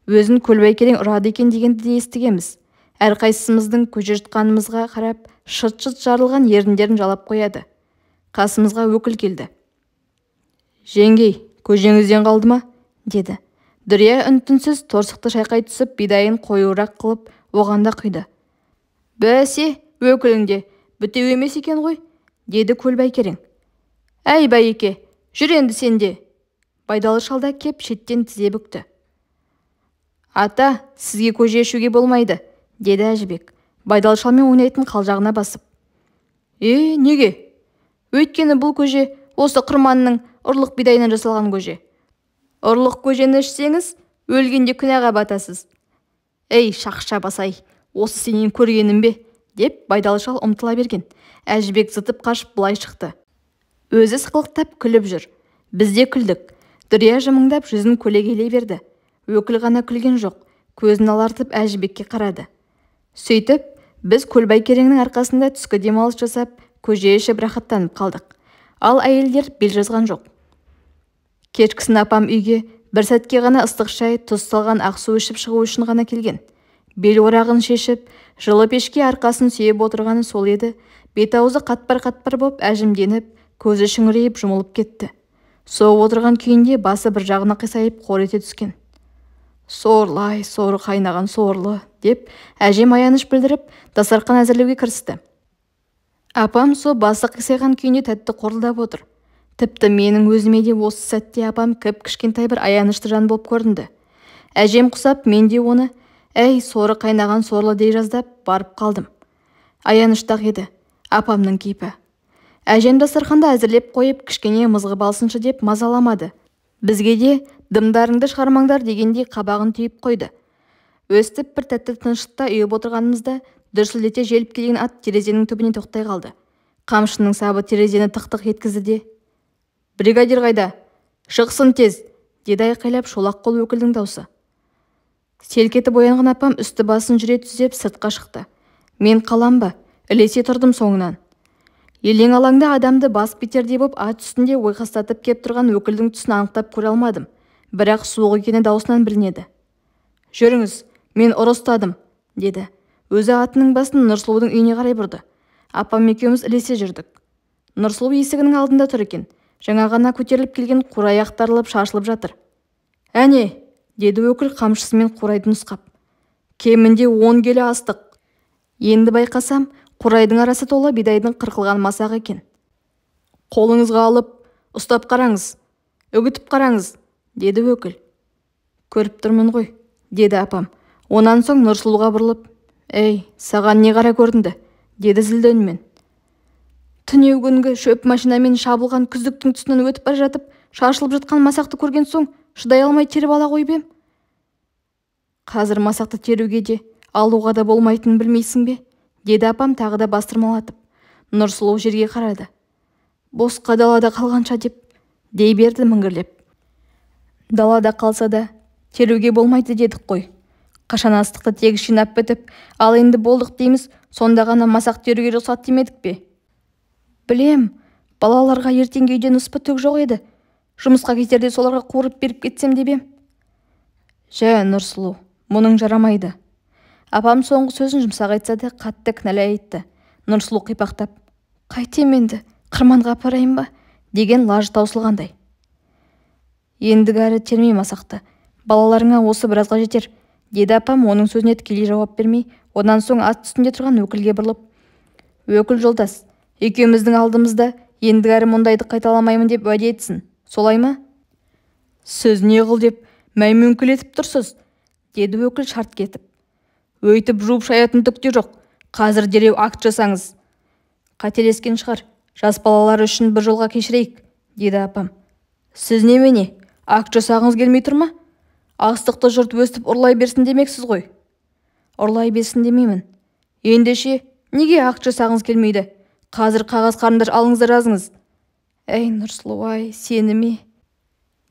Өзін Көлбай керең ұрады екен дегенді де естігеміз. Әрқайсымыздың көже жұтқанымызға қарап, шыт-шыт жарылған еріндерін жалап қояды. Қасымызға өкіл келді. «Жеңгей, көжеңізден қалды ма?» деді. Дүрия үн-түнсіз торсықты шайқай түсіп, бидайын қоюырақ қылып, оған да құйды. «Бәсе, өкіліңде бітеу емес екен ғой», деді Көлбай керең. «Әй Байеке, жүр енді сенде». Байдалы шалда кеп шеттен тізе бүкті. «Ата, сізге көже ішуге болмайды», деді Әжібек, Байдалы шалмен ойнайтын қалжағына басып. Неге? Өйткені бұл көже осы қырманның ұрлық бидайынан жасалған көже. Ұрлық көжені ішсеңіз, өлгенде күнәға батасыз. «Ей, шақша басай, осы сенен көргенім бе?» деп Байдалы шал ұмтыла берген. Әжібек зытып қашып былай шықты. Өзі сықылықтап күліп жүр. Біз де күлдік. Дүрия жымыңдап жүзін көлегейлей берді. Өкіл ғана күлген жоқ, көзін алартып Әжібекке қарады. Сөйтіп, біз Көлбай кереңнің арқасында түскі демалыс жасап, көже ішіп рахаттанып қалдық. Ал әйелдер бел жазған жоқ. Кешкісін апам үйге бір сәтке ғана ыстық шай, тұз салған ақ су ішіп шығу үшін ғана келген. Бел орағын шешіп, жылы пешке арқасын сүйеп отырғаны сол еді. Бет-аузы қатпар-қатпар боп әжімденіп, көзі шүңірейіп жұмылып кетті. Соғып отырған күйінде басы бір жағына қисайып қор ете түскен. «Сорлай, соры қайнаған сорлы», деп әжем аяныш білдіріп, дастарқан әзірлеуге кірісті. Апам со басы қисайған күйінде тәтті қорылдап отыр. Тіпті менің өзіме де осы сәтте апам кішкентай бір аянышты жан болып көрінді. Әжем құсап, мен де оны «Әй, соры қайнаған сорлы» дей жаздап барып қалдым. Аяныштақ еді апамның кейпі. Әжем дастарханды әзірлеп қойып, кішкене мызғып алсыншы деп мазаламады. Бізге де дымдарыңды шығармаңдар дегендей қабағын түйіп қойды. Өстіп бір тәтті тыныштықта үйіп отырғанымызда дүрсілдете желіп келген ат терезенің түбіне тоқтай қалды. Қамшының сабы терезені тық-тық еткізді де: «Бригадир қайда? Шықсын тез!» деді айқайлап шолақ қол өкілдің даусы. Селкетіп оянған апам үсті басын жүре түзеп сыртқа шықты. Мен қалам ба? Ілесе тұрдым соңынан. Елең алаңда адамды бас битердей боп ат үстінде ойқастатып кеп тұрған өкілдің түсін анықтап көре алмадым. Бірақ суық екені даусынан білінеді. «Жүріңіз, мен ұрыстадым», деді. Өзі атының басын Нұрсұлудың үйіне қарай бұрды. Апам екеуміз ілесе жүрдік. Нұрсұлу есігінің алдында тұр екен. Жаңа ғана көтеріліп келген қурай ақтарылып шашылып жатыр. «Әне», деді өкіл қамшысымен қурайды нұсқап. «Кемінде 10 келі астық». Енді байқасам, қурайдың арасы толы бидайдың қырқылған масағы екен. «Қолыңызға алып, ұстап қараңыз, үгітіп қараңыз», деді өкіл. «Көріп тұрмын ғой», деді апам. Онан соң Нұрсұлуға бұрылып: «Ей, саған не қара көрінді?» деді зілді үнмен. «Түнеу күнгі шөп машинамен шабылған күздіктің тұсынан өтіп бара жатып, шашылып жатқан масақты көрген соң шыдай алмай теріп ала қойып ем». «Қазір масақты теруге де, алуға да болмайтынын білмейсің бе?» деді апам тағы да бастырмалатып. Нұрсұлу жерге қарады. «Босқа далада қалғанша» дей берді міңгірлеп. «Далада қалса да теруге болмайды дедік қой. Қашан астықты тегіс жинап бітіп, ал енді болдық дейміз, сонда ғана масақ теруге рұқсат демедік пе?» «Білем, балаларға ертеңге үйден ұспы түк жоқ еді. Жұмысқа кетерде соларға қуырып беріп кетсем деп ем». «Жә, Нұрсұлу, мұның жарамайды». Апам соңғы сөзін жұмсақ айтса да қатты кінәлай айтты. Нұрсұлу қипақтап: «Қайтем енді, қырманға апарайын ба?» деген лажы таусылғандай. «Ендігі әрі термей масақты, балаларыңа осы біразға жетер», деді апам оның сөзіне тікелей жауап бермей, одан соң ат үстінде тұрған өкілге бұрылып: «Өкіл жолдас, екеуміздің алдымызда ендігі әрі мұндайды қайталамаймын деп уәде етсін, солай ма?» «Сіз не қыл деп мәймөңкелетіп тұрсыз?» деді өкіл шарт кетіп. «Өйтіп жуып шаятын түк те жоқ. Қазір дереу акт жасаңыз». «Қателескен шығар, жас балалар үшін бір жолға кешірейік», деді апам. «Сіз немене, акт жасағыңыз келмей тұр ма? Астықты жұрт өстіп ұрлай берсін демексіз ғой». «Ұрлай берсін демеймін. Ендеше неге акт жасағыңыз келмейді? Қазір қағаз қарындаш алыңыздар жазыңыз». «Әй Нұрсұлу-ай, сені ме?»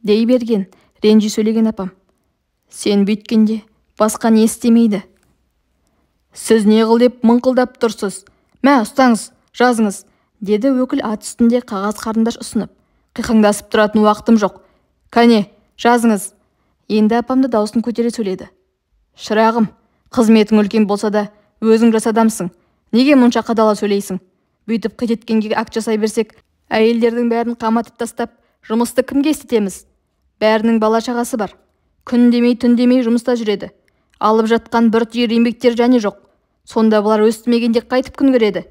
дей берген, ренжи сөйлеген апам. «Сен бүйткенде басқа не істемейді?» «Сіз не қыл деп мыңқылдап тұрсыз? Мә, ұстаңыз, жазыңыз, деді өкіл ат үстінде қағаз қарындаш ұсынып. Қиқаңдасып тұратын уақытым жоқ. Кәне, жазыңыз. Енді апам да даусын көтере сөйледі. Шырағым, қызметің үлкен болса да, өзің жас адамсың. Неге мұнша қадала сөйлейсің? Бүйтіп қитеткенге акт жасай берсек, әйелдердің бәрін қаматып тастап, жұмысты кімге істетеміз? Бәрінің бала шағасы бар. Күн демей, түн демей жұмыста жүреді. Алып жатқан бір түйір еңбектер және жоқ. Сонда бұлар өстімегенде қайтып күн көреді.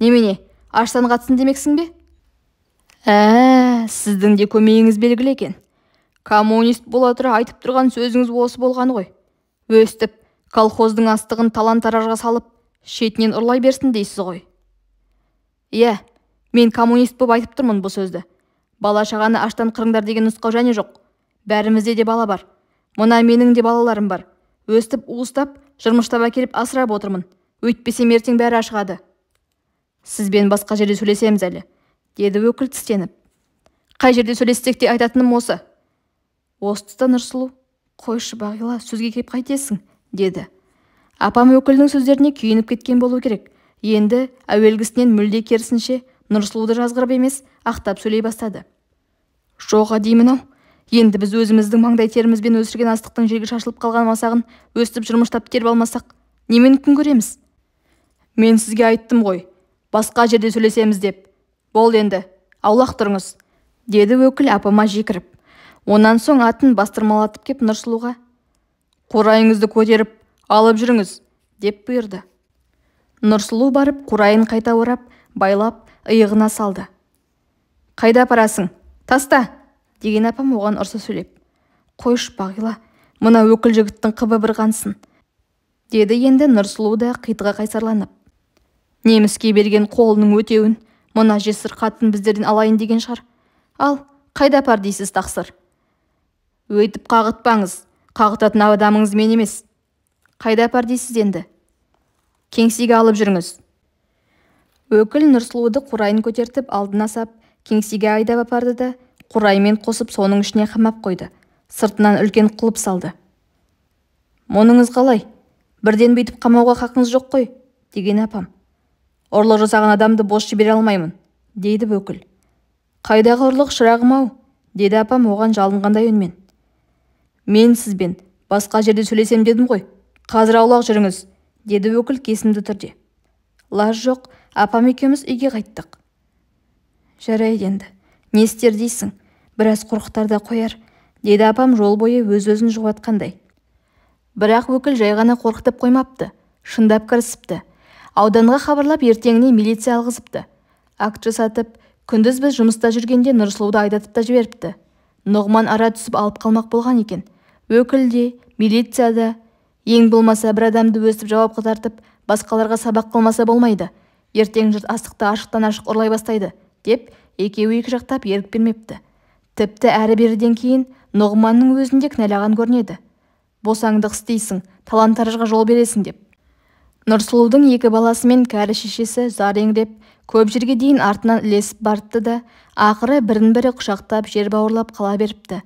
Немене, аштан қатсын демексің бе? Сіздің де көмейіңіз белгілі екен. Коммунист бола тұра айтып тұрған сөзіңіз осы болғаны ғой. Өстіп, колхоздың астығын талан-таражға салып, шетінен ұрлай берсін дейсіз ғой. Иә, мен коммунист боп айтып тұрмын бұл сөзді. Бала-шағаны аштан қырыңдар деген нұсқау және жоқ. Бәрімізде де бала бар. Мына менің де балаларым бар. Өстіп, уыстап, жырмыштап әкеліп асырап отырмын. Өйтпесем ертең бәрі ашығады. Сізбен басқа жерде сөйлесеміз әлі, деді өкіл тістеніп. Қай жерде сөйлессек те айтатыным осы. Осы тұста Нұрсұлу, қойшы Бағила, сөзге кеп қайтесің, деді. Апам өкілдің сөздеріне күйініп кеткен болу керек. Енді әуелгісінен мүлде керісінше Нұрсұлуды жазғырып емес, ақтап сөйлей бастады. Жоға деймін-ау, енді біз өзіміздің маңдай терімізбен өсірген астықтың жерге шашылып қалған масағын өстіп жырмыштап теріп алмасақ, немен күн көреміз? Мен сізге айттым ғой, басқа жерде сөйлесеміз деп. Бол енді, аулақ тұрыңыз, деді өкіл апама жекіріп. Онан соң атын бастырмалатып кеп Нұрсұлуға, қурайыңызды көтеріп, алып жүріңіз, деп бұйырды. Нұрсұлу барып, қурайын қайта орап, байлап, иығына салды. Қайда апарасың? Таста, деген апам оған ұрса сөйлеп. Қойшы Бағила, мына өкіл жігіттің қыбы бір қансын, деді енді Нұрсұлу да қитыға қайсарланып. Неміске берген қолының өтеуін, мына жесір қатын біздерден алайын деген шығар. Ал, қайда апар дейсіз тақсыр? Өйтіп қағытпаңыз, қағытатын адамыңыз мен емес. Қайда апар дейсіз енді? Кеңсеге алып жүріңіз. Өкіл Нұрсұлуды қурайын көтертіп алдына сап, кеңсеге айдап апарды да, қураймен қосып соның ішіне қамап қойды. Сыртынан үлкен құлып салды. Мұныңыз қалай? Бірден бүйтіп қамауға хақыңыз жоқ қой, деген апам. Ұрлық жасаған адамды бос жібере алмаймын, дейді өкіл. Қайдағы ұрлық, шырағым-ау, деді апам оған жалынғандай үнмен. Мен сізбен басқа жерде сөйлесем дедім ғой. Қазір аулақ жүріңіз, деді өкіл кесімді түрде. Лаж жоқ, апам екеуміз үйге қайттық. Жарайды енді, не істер дейсің? Біраз қорқытарда қояр, деді апам жол бойы өз-өзін жұғатқандай. Бірақ өкіл жай ғана қорқытып қоймапты, шындап кірісіпті. Ауданға хабарлап ертеңіне милиция алғызыпты. Акт жасатып, күндіз біз жұмыста жүргенде Нұрсұлуды айдатып та жіберіпті. Нұғман ара түсіп алып қалмақ болған екен. Өкіл де, милиция да, ең болмаса бір адамды өстіп жауапқа тартып, басқаларға сабақ қылмаса болмайды. Ертең жұрт астықты ашықтан ашық ұрлай бастайды, деп екеуі екі жақтап ерік бермепті. Тіпті әрі-беріден кейін Нұғманның өзінде кінәлаған көрінеді. Босаңдық істейсің, талан-таражға жол бересің деп. Нұрсұлудың екі баласы мен кәрі шешесі зар еңіреп, көп жерге дейін артынан ілесіп бартты да, ақыры бірін-бірі құшақтап жер бауырлап қала беріпті.